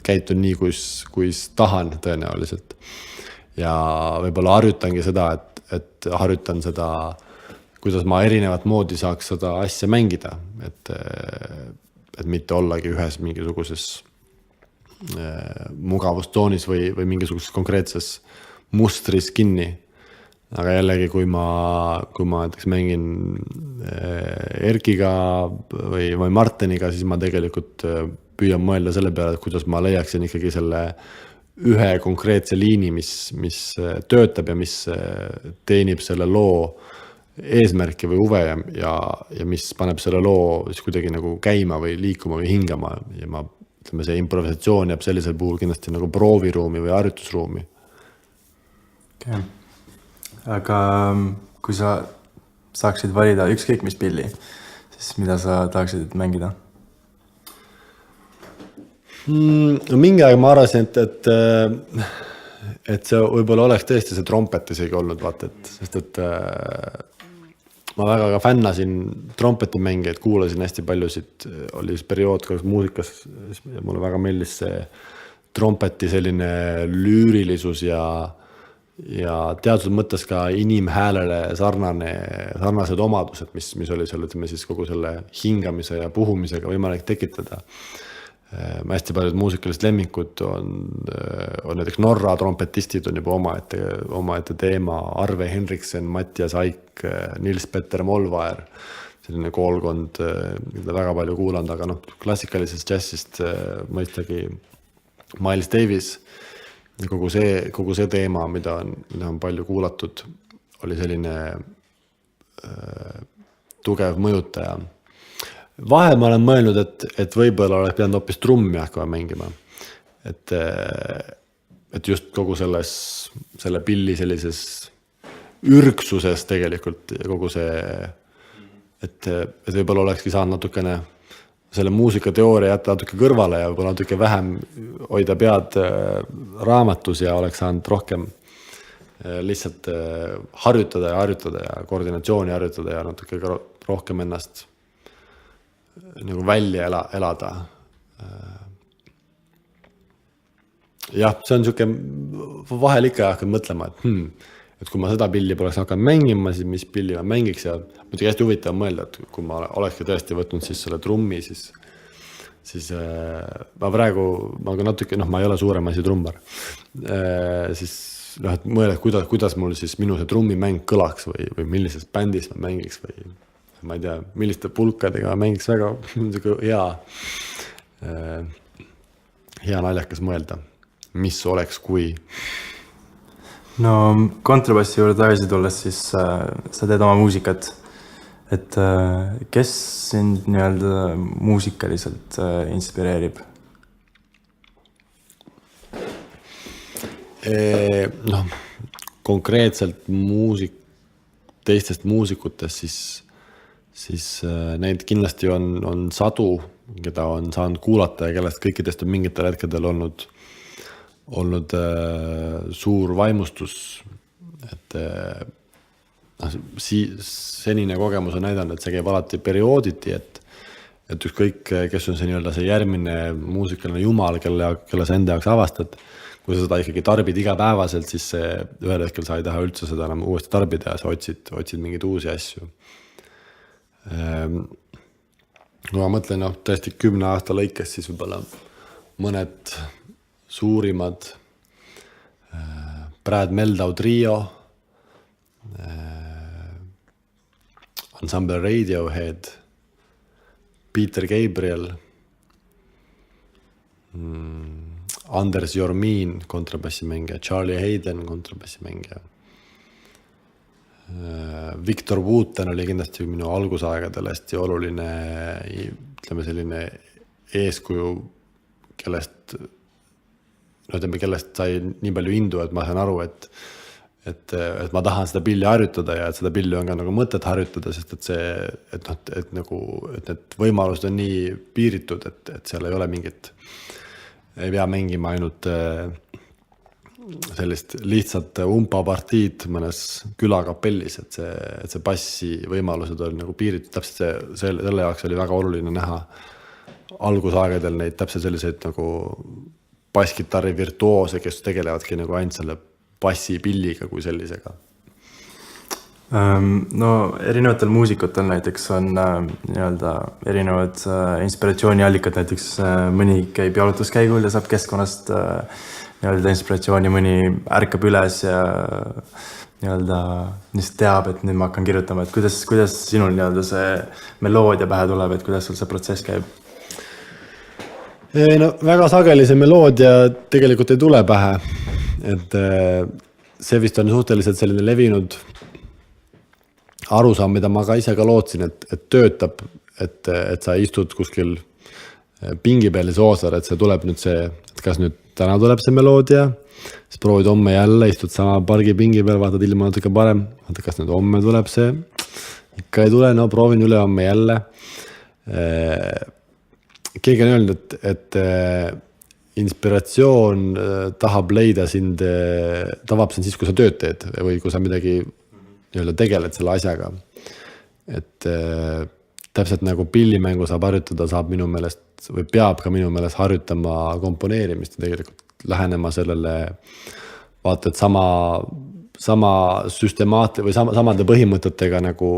käitun nii, kui tahan tõenäoliselt. Ja võib-olla harjutangi seda, et harjutan seda, kuidas ma erinevat moodi saaks seda asja mängida, et mitte ollagi ühes mingisuguses mugavustoonis või mingisuguses konkreetses mustris kinni. Aga jällegi, kui ma näiteks mängin Erkiga või Marteniga, siis ma tegelikult püüan mõelda selle peale, et kuidas ma leiaksin ikkagi selle ühe konkreetse liini, mis töötab ja mis teenib selle loo eesmärki või huve ja mis paneb selle loo siis kuidagi nagu käima või liikuma või hingama. Ja see improvisatsioon jääb sellisel puhul kindlasti nagu prooviruumi või harjutusruumi. Okay. Aga kui sa saaksid valida ükskõik mis pilli, siis mida sa tahaksid mängida? Mingi aeg ma arvasin, et see võib-olla oleks tõesti see trompet isegi olnud, sest ma väga ka fännasin trompetimängijaid, kuulasin hästi paljusid, oli periood ka muusikas ja mulle väga meeldis see trompeti selline lüürilisus ja teatud mõttes ka inimhäälele sarnased omadused, mis oli seal, ütleme siis kogu selle hingamise ja puhumisega võimalik tekitada. Hästi paljud muusikalised lemmikud on näiteks Norra trompetistid on juba omaette teema, Arve Henriksen, Mattias Aik, Nils-Petter Molvaer, selline koolkond, mida väga palju kuulanud, aga klassikalisest jazzist mõistagi Miles Davis ja kogu see teema, mida on palju kuulatud, oli selline tugev mõjutaja. Vahel ma olen mõelnud, et võib-olla oleks pidanud hoopis trummi hakkama mängima. Et just kogu selle pilli sellises ürgsuses tegelikult kogu see, et võib-olla olekski saanud natukene selle muusikateooria jätta natuke kõrvale ja võib-olla natuke vähem hoida pead raamatus ja oleks saanud rohkem lihtsalt harjutada ja koordinatsiooni harjutada ja natuke rohkem ennast nagu välja elada. Jah, see on siuke vahel ikka hakkad mõtlema, et kui ma seda pilli poleks hakanud mängima, siis mis pilli ma mängiks ja muidugi hästi huvitav mõelda, et kui ma olekski tõesti võtnud siis selle trummi, siis ma praegu, ma natuke, ma ei ole suurem asi trummar, siis et mõelda, kuidas mul siis minu see trummimäng kõlaks või millises bändis ma mängiks või ma ei tea, milliste pulkadega mängiks väga hea naljakas mõelda, mis oleks kui. No kontrabassi juurde tagasi tulles, siis sa teed oma muusikat, et kes sind nii-öelda muusikaliselt inspireerib? Konkreetselt teistest muusikutest, siis neid kindlasti on sadu, keda on saanud kuulata ja kellest kõikidest on mingitel hetkedel olnud suur vaimustus, et senine kogemus on näidanud, et see käib alati periooditi, et ükskõik, kes on see nii-öelda see järgmine muusikaline jumal, kelle sa enda jaoks avastad, kui sa seda ikkagi tarbid igapäevaselt, siis ühel hetkel sa ei taha üldse seda enam uuesti tarbida ja sa otsid mingeid uusi asju. Kui ma mõtlen tõesti 10 aasta lõikes, siis võib-olla mõned suurimad Brad Meldau trio, Ensemble Radiohead, Peter Gabriel, Anders Jormin, kontrabassimängija, Charlie Hayden, kontrabassimängija. Victor Wooten oli kindlasti minu algusaegadel hästi oluline, ütleme selline eeskuju, kellest sai nii palju indu, et ma saan aru, et ma tahan seda pilli harjutada ja et seda pilli on ka nagu mõtet harjutada, sest et need võimalused on nii piiritud, et seal ei ole mingit, ei pea mängima ainult sellist lihtsalt umpa-partiid mõnes külakapellis, et see bassi võimalused on nagu piiritud, täpselt selle jaoks oli väga oluline näha algusaegadel neid täpselt selliseid nagu basskitarri virtuoose, kes tegelevadki nagu ainult selle bassipilliga kui sellisega. No erinevatel muusikutel näiteks on nii-öelda erinevad inspiratsiooniallikad, näiteks mõni käib jalutuskäigul ja saab keskkonnast nii-öelda inspiratsiooni, mõni ärkab üles ja nii-öelda teab, et nüüd ma hakkan kirjutama, et kuidas sinul nii-öelda see meloodia pähe tuleb, et kuidas sul see protsess käib? No väga sageli see meloodia tegelikult ei tule pähe, et see vist on suhteliselt selline levinud arusaam, mida ma ka ise ka lootsin, et töötab, et sa istud kuskil pingi peal ja soosar, et see tuleb nüüd see, et kas nüüd täna tuleb see meloodia, siis proovid homme jälle, istud sama pargi pingi peal, vaatad ilma natuke parem, vaatad, kas nüüd homme tuleb see, ikka ei tule, no proovin üle homme jälle. Keegi on öelnud, et inspiratsioon tahab leida sind, tavab sind siis, kui sa tööd teed või kui sa midagi nii-öelda tegeled selle asjaga. Et täpselt nagu pillimängu saab harjutada, saab minu meelest või peab ka minu meelest harjutama komponeerimist ja tegelikult lähenema sellele, vaata, et sama süstemaat või samade põhimõtetega nagu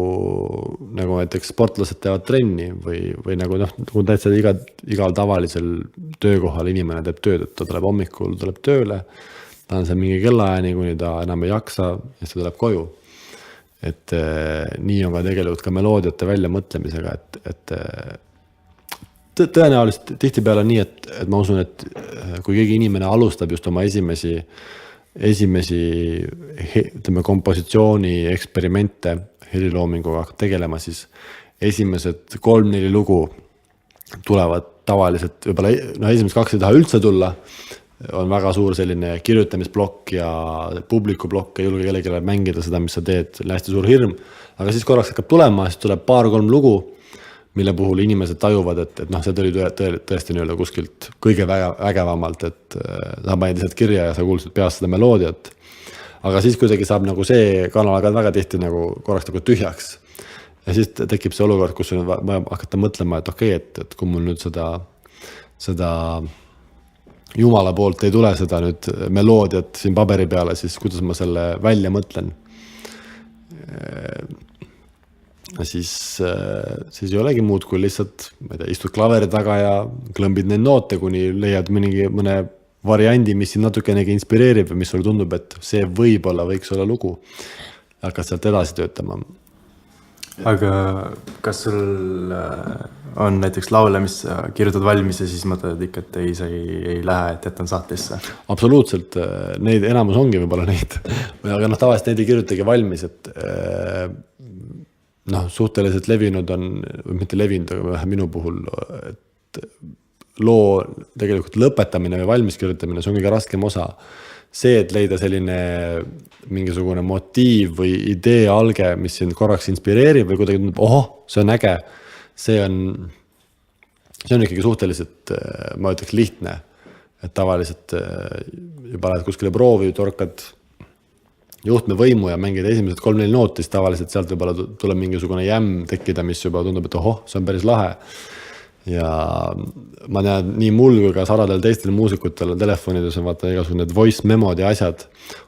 näiteks sportlased teevad trenni või nagu täitsa igal tavalisel töökohal inimene teeb tööd, et ta tuleb hommikul, tuleb tööle, ta on seal mingi kellaajani, kuni ta enam ei jaksa ja siis ta tuleb koju. Et nii on ka tegelikult ka meloodiate välja mõtlemisega, et tõenäoliselt tihtipeale on nii, et ma usun, et kui keegi inimene alustab just oma esimesi kompositsiooni eksperimente heliloominguga tegelema, siis esimesed 3-4 lugu tulevad tavaliselt, võib-olla esimesed 2 ei taha üldse tulla, on väga suur selline kirjutamisblokk ja publikublokk, ei julge kellelegi mängida seda, mis sa teed, hästi suur hirm, aga siis korraks hakkab tulema, siis tuleb 2-3 lugu, mille puhul inimesed tajuvad, et see tuli tõesti nii-öelda kuskilt kõige vägevamalt, et sa panid lihtsalt kirja ja sa kuulsid peast seda meloodiat. Aga siis kuidagi saab nagu see kanal aga väga tihti nagu korraks nagu tühjaks. Ja siis tekib see olukord, kus ma hakata mõtlema, et okei, et kui mul nüüd seda Jumala poolt ei tule seda nüüd meloodiat siin paberi peale, siis kuidas ma selle välja mõtlen. Siis ei olegi muud, kui lihtsalt istud klaveri taga ja klõmbid neid noote, kuni leiad mõne variandi, mis siin natukenegi inspireerib ja mis sulle tundub, et see võib-olla võiks olla lugu. Hakkad sealt edasi töötama. Aga kas sul on näiteks laule, mis kirjutad valmis ja siis mõtled ikka, et sa ei lähe, et jätan saatesse? Absoluutselt. Neid enamus ongi võib-olla neid. Aga tavaliselt neid ei kirjutagi valmis, et suhteliselt levinud on, või mitte levinud, aga minu puhul, et loo tegelikult lõpetamine või valmis kirjutamine, see on kõige raskem osa. See, et leida selline mingisugune motiiv või idee alge, mis sind korraks inspireerib või kuidagi tundub, see on äge, see on ikkagi suhteliselt, ma ütleks, lihtne. Et tavaliselt juba lähed kuskile proovi, torkad juhtme võimu ja mängid esimesed 3-4 nooti, siis tavaliselt sealt võib-olla tuleb mingisugune jämm tekkida, mis juba tundub, et see on päris lahe. Ja ma tean, nii mul kui ka saradel teistel muusikutel telefonides on vaata igasugune need voice memod ja asjad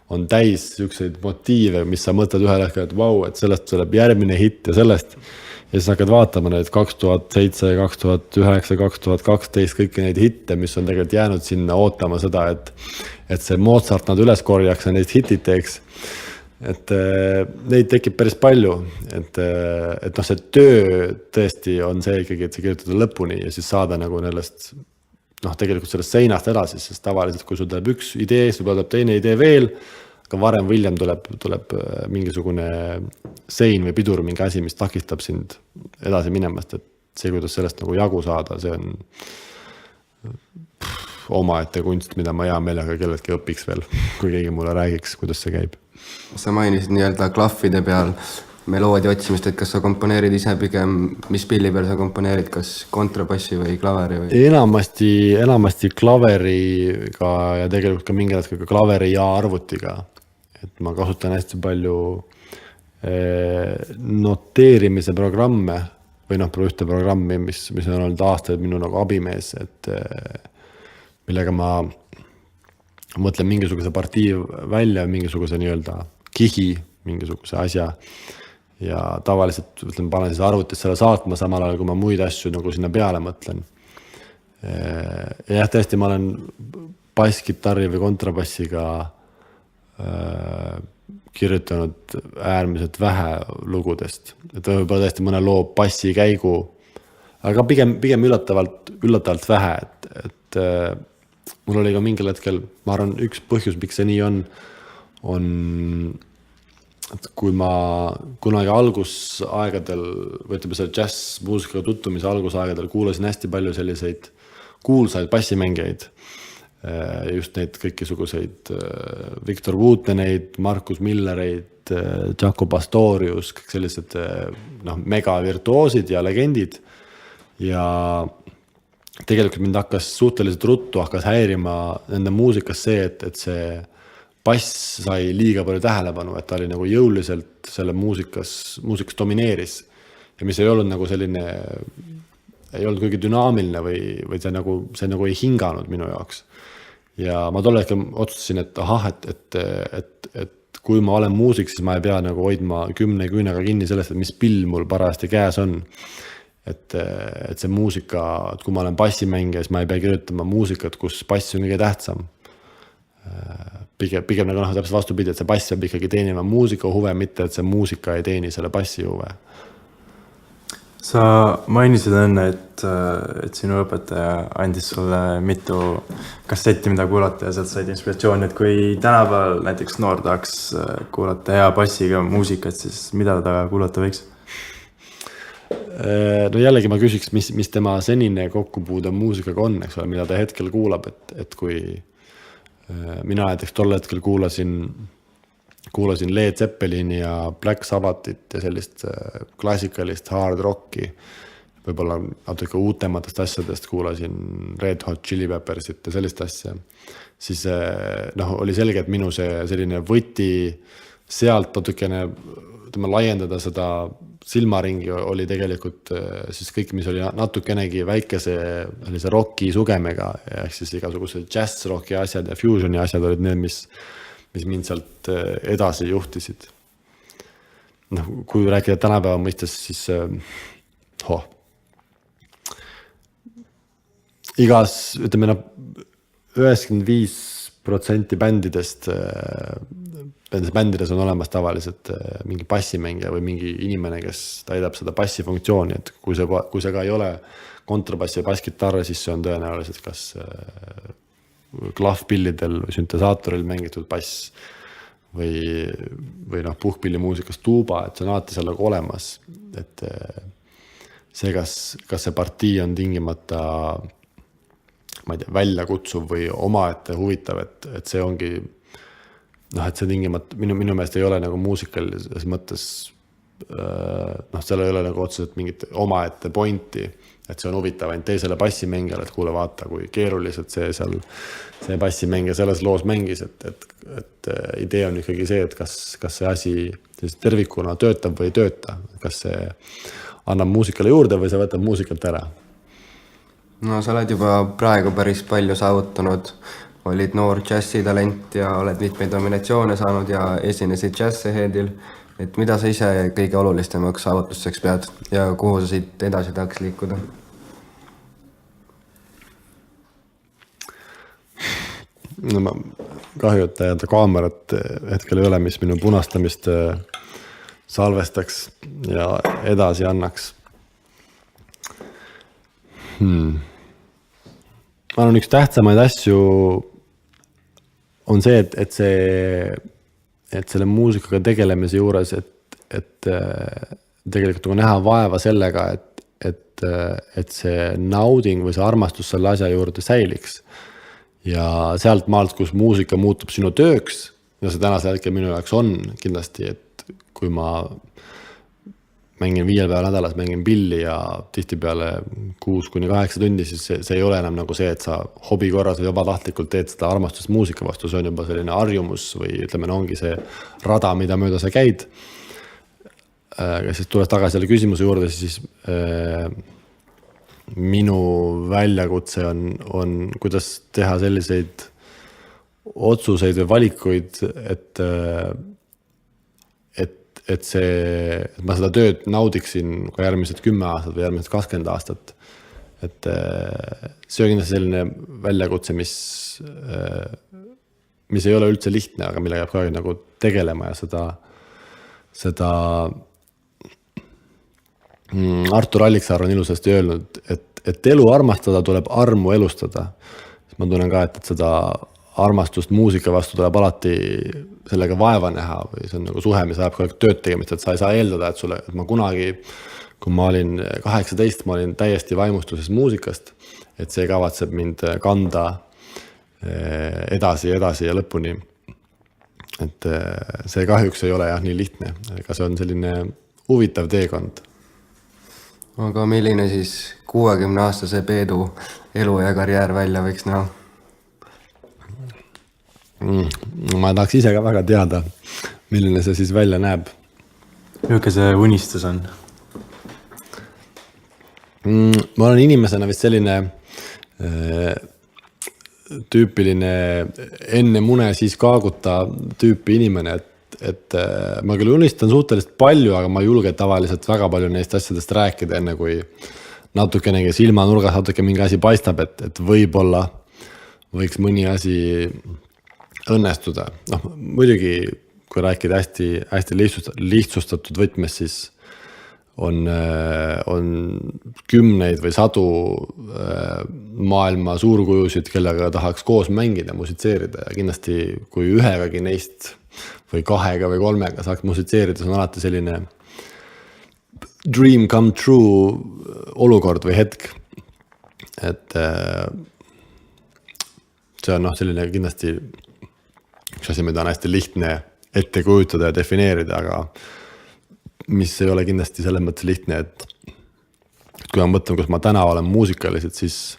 on täis ükseid motiive, mis sa mõtled ühel hetkel, et vau, et sellest tuleb järgmine hitt ja sellest. Ja siis hakkad vaatama need 2007, 2009, 2012 kõiki neid hitte, mis on tegelikult jäänud sinna ootama seda, et see Mozart nad üles korjaks ja neist hitid teeks. Et neid tekib päris palju, et see töö tõesti on see ikkagi, et sa kirjutada lõpuni ja siis saada nagu nendest noh, tegelikult sellest seinast edasi, sest tavaliselt, kui sul tuleb üks idee, siis tuleb teine idee veel, aga varem või hiljem tuleb mingisugune sein või pidur, mingi asi, mis takistab sind edasi minemast, et see, kuidas sellest nagu jagu saada, see on omaette kunst, mida ma hea meelega kelleltki õpiks veel, kui keegi mulle räägiks, kuidas see käib. Sa mainisid nii-öelda klahvide peal meloodia otsimist, et kas sa komponeerid ise pigem, mis pilli peal sa komponeerid, kas kontrabassi või klaveri või? Enamasti klaveriga ja tegelikult ka mingi hetkel ka klaveri ja arvutiga. Et ma kasutan hästi palju noteerimise programme või noh, ühte programmi, mis on olnud aastaid minu nagu abimees, et millega ma mõtlen mingisuguse partii välja, mingisuguse nii-öelda kihi, mingisuguse asja ja tavaliselt panen siis arvutis selle saatma samal ajal, kui ma muid asju nagu sinna peale mõtlen. Ja jah, tõesti, ma olen basskitarri või kontrabassiga kirjutanud äärmiselt vähe lugudest, et võib-olla tõesti mõne loo bassi käigu, aga pigem üllatavalt vähe, et mul oli ka mingil hetkel, ma arvan, üks põhjus, miks see nii on, et kui ma kunagi algusaegadel, või ütleme selle džässmuusikaga tuttumise algusaegadel kuulasin hästi palju selliseid kuulsaid bassimängijaid, just neid kõikisuguseid Victor Wooteneid, Markus Millereid, Jaco Pastorius, kõik sellised megavirtuoosid ja legendid ja tegelikult mind hakkas suhteliselt ruttu häirima nende muusikas see, et see bass sai liiga palju tähelepanu, et ta oli nagu jõuliselt selle muusikas domineeris ja mis ei olnud nagu selline, ei olnud kuigi dünaamiline või see nagu ei hinganud minu jaoks. Ja ma tol hetkel otsustasin, et ahah, et kui ma olen muusik, siis ma ei pea nagu hoidma 10 küünega kinni sellest, et mis pill mul parajasti käes on. Et see muusika, et kui ma olen bassimängija, siis ma ei pea kirjutama muusikat, kus bass on kõige tähtsam. Pigem nagu täpselt vastupidi, et see bass peab ikkagi teenima muusika huve, mitte et see muusika ei teeni selle bassi huve. Sa mainisid enne, et sinu õpetaja andis sulle mitu kassetti, mida kuulata ja sealt said inspiratsiooni, et kui tänapäeval näiteks noor tahaks kuulata hea bassiga muusikat, siis mida ta kuulata võiks? No jällegi ma küsiks, mis tema senine kokkupuude muusikaga on, eks ole, mida ta hetkel kuulab, et kui mina näiteks tol hetkel kuulasin Led Zeppelini ja Black Sabbathit ja sellist klassikalist hard rocki, võib-olla natuke uutematest asjadest kuulasin Red Hot Chili Peppersit ja sellist asja, siis oli selge, et minu selline võti sealt natukene laiendada seda silmaringi oli tegelikult siis kõik, mis oli natukenegi väikese rocki sugemega, ehk siis igasugused jazz-rocki asjad ja fusioni asjad olid need, mis mind sealt edasi juhtisid. Kui rääkida tänapäeva mõistes, siis igas, ütleme 95% bändides on olemas tavaliselt mingi bassimängija või mingi inimene, kes täidab seda bassifunktsiooni, et kui see ka ei ole kontrabassi ja basskitarre, siis see on tõenäoliselt kas klahvpillidel või süntesaatoril mängitud bass või puhkpillimuusikas tuuba, et see on alati seal nagu olemas, et see, kas see partii on tingimata ma ei tea, välja kutsuv või omaette huvitav, et see ongi et see tingimata, minu meelest ei ole nagu muusikalises mõttes seal ei ole nagu otseselt mingit omaette pointi, et see on huvitav ainult teisele bassimängijale, et kuule vaata, kui keeruliselt see bassimängija selles loos mängis, et idee on ikkagi see, et kas see asi tervikuna töötab või ei tööta, kas see annab muusikale juurde või see võtab muusikalt ära. No sa oled juba praegu päris palju saavutanud, olid noor džässitalent ja oled mitmeid nominatsioone saanud ja esinesid Jazz-Aheadil, et mida sa ise kõige olulistemaks saavutuseks pead ja kuhu sa siit edasi tahaks liikuda? No ma kahju, et ta kaamerat hetkel ei ole, mis minu punastamist salvestaks ja edasi annaks. ma arvan, üks tähtsamaid asju on see, et selle muusikaga tegelemise juures, et tegelikult on näha vaeva sellega, et see nauding või see armastus selle asja juurde säiliks. Ja sealt maalt, kus muusika muutub sinu tööks, ja see tänase hetkel minu jaoks on kindlasti, et kui ma mängin 5 päeva nädalas, mängin pilli ja tihtipeale 6-8 tundi, siis see ei ole enam nagu see, et sa hobi korras või vabatahtlikult teed seda armastust muusika vastu, see on juba selline harjumus või ütleme, ongi see rada, mida mööda sa käid. Siis tulles tagasi selle küsimuse juurde, siis minu väljakutse on kuidas teha selliseid otsuseid või valikuid, et ma seda tööd naudiksin ka järgmised 10 aastat või järgmised 20 aastat. Et see on kindlasti selline väljakutse, mis ei ole üldse lihtne, aga mille jääb ka nagu tegelema ja seda Artur Alliksaar on ilusasti öelnud, et elu armastada tuleb armu elustada. Ma tunnen ka, et seda armastust muusika vastu tuleb alati sellega vaeva näha või see on nagu suhe, mis ajab ka tööd tegemist, et sa ei saa eeldada, et ma kunagi, kui ma olin 18, ma olin täiesti vaimustuses muusikast, et see kavatseb mind kanda edasi ja lõpuni. Et see kahjuks ei ole nii lihtne, aga see on selline huvitav teekond. Aga milline siis 60-aastase Peedu elu ja karjäär välja võiks näha? Ma tahaks ise ka väga teada, milline see siis välja näeb. Milline see unistus on? Ma olen inimesena vist selline tüüpiline enne mune siis kaaguta tüüpi inimene, et ma küll unistan suhteliselt palju, aga ma ei julge tavaliselt väga palju neist asjadest rääkida, enne kui natukenegi silmanurgas natuke mingi asi paistab, et võib-olla võiks mõni asi õnnestuda. Muidugi, kui rääkida hästi lihtsustatud võtmes, siis on kümneid või sadu maailma suurkujusid, kellega tahaks koos mängida, musitseerida ja kindlasti kui ühegagi neist või 2 või 3 saaks musitseerida, see on alati selline dream come true olukord või hetk. Et see on selline kindlasti üks asi, mida on hästi lihtne ette kujutada ja defineerida, aga mis ei ole kindlasti selles mõttes lihtne, et kui ma mõtlen, kus ma täna olen muusikaliselt, siis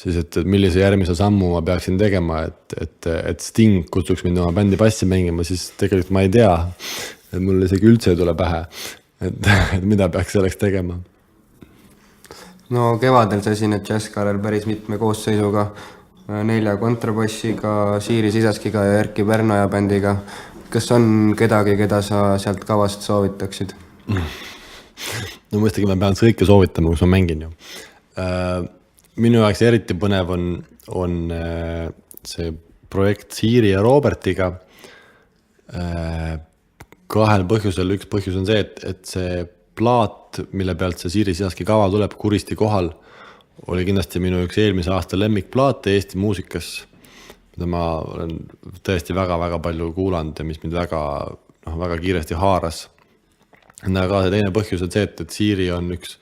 et millise järgmise sammu ma peaksin tegema, et Sting kutsuks mind oma bändi bassi mängima, siis tegelikult ma ei tea, et mul isegi üldse ei tule pähe, et mida peaks selleks tegema. No kevadel sa esined Jazzkarel päris mitme koosseisuga, 4 kontrabassiga, Siiri Sisaskiga ja Erki Pärnoja bändiga. Kas on kedagi, keda sa sealt kavast soovitaksid? No mõistagi ma pean kõike soovitama, kus ma mängin ju. Minu jaoks eriti põnev on see projekt Siiri ja Robertiga. 2 põhjusel. Üks põhjus on see, et see plaat, mille pealt see Siiri Sisaski kava tuleb, Kuristi kohal, oli kindlasti minu üks eelmise aasta lemmikplaate Eesti muusikas, mida ma olen tõesti väga-väga palju kuulanud ja mis mind väga kiiresti haaras. Aga see teine põhjus on see, et Siiri on üks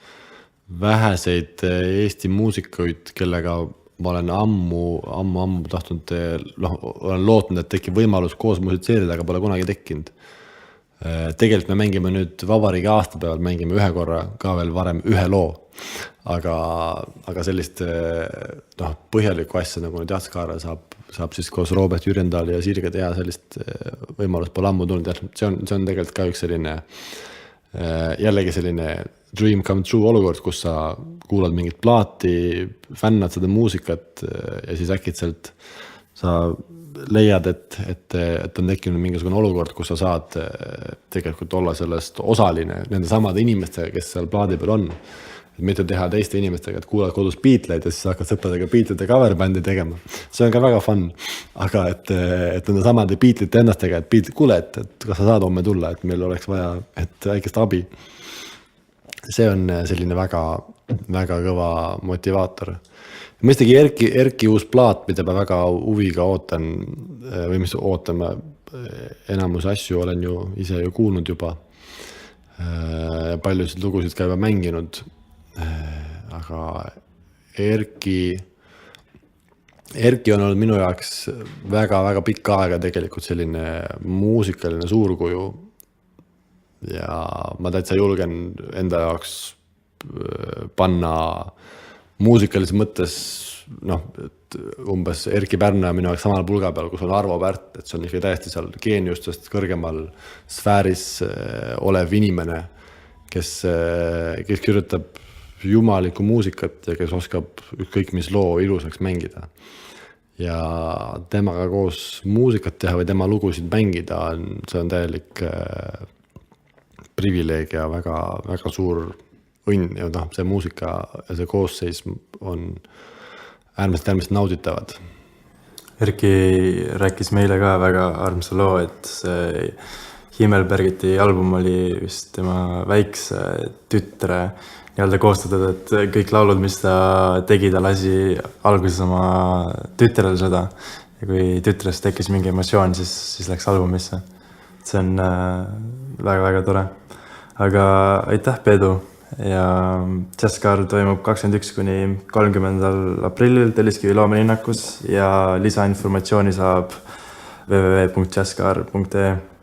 väheseid Eesti muusikuid, kellega ma olen ammu tahtnud, olen lootnud, et tekib võimalus koos musitseerida, aga pole kunagi tekkinud. Tegelikult me mängime nüüd vabariigi aastapäeval, mängime ühe korra ka veel varem ühe loo, aga sellist põhjalikku asja nagu nüüd Jazzkarel saab siis koos Robert Jürjendal ja Siiriga teha, sellist võimalust pole ammu tulnud. See on tegelikult ka üks selline jällegi selline dream come true olukord, kus sa kuulad mingit plaati, fännad seda muusikat ja siis äkitselt sa leiad, et on tekkinud mingisugune olukord, kus sa saad tegelikult olla sellest osaline nende samade inimestega, kes seal plaadi peal on. Et mitte teha teiste inimestega, et kuulad kodus Beatleid ja siis hakkad sõpradega Beatlede coverbändi tegema. See on ka väga fun, aga et nende samade Beatlete ennastega, et kuule, et kas sa saad homme tulla, et meil oleks vaja väikest abi. See on selline väga, väga kõva motivaator. mõistagi Erki uus plaat, mida ma väga huviga ootan või mis ootame, enamus asju olen ju ise ju kuulnud juba. Paljusid lugusid ka juba mänginud. Aga Erki on olnud minu jaoks väga-väga pikka aega tegelikult selline muusikaline suurkuju. Ja ma täitsa julgen enda jaoks panna muusikalises mõttes umbes Erki Pärna minu jaoks samal pulga peal, kus on Arvo Pärt, et see on ikka täiesti seal geeniustest kõrgemal sfääris olev inimene, kes kirjutab jumalikku muusikat ja kes oskab ükskõik mis loo ilusaks mängida. Ja temaga koos muusikat teha või tema lugusid mängida, see on täielik privileeg ja väga, väga suur õnn ja see muusika ja see koosseis on äärmiselt nauditavad. Erki rääkis meile ka väga armsa loo, et see Himmelbergiti album oli vist tema väikse tütre nii-öelda koostatud, et kõik laulud, mis ta tegi, ta lasi alguses oma tütrele seda ja kui tütrest tekkis mingi emotsioon, siis läks albumisse. See on väga-väga tore. Aga aitäh, Peedu! Ja Jazzkaar toimub 21–30. aprillil Telliskivi loomelinnakus ja lisainformatsiooni saab www.jazzkaar.ee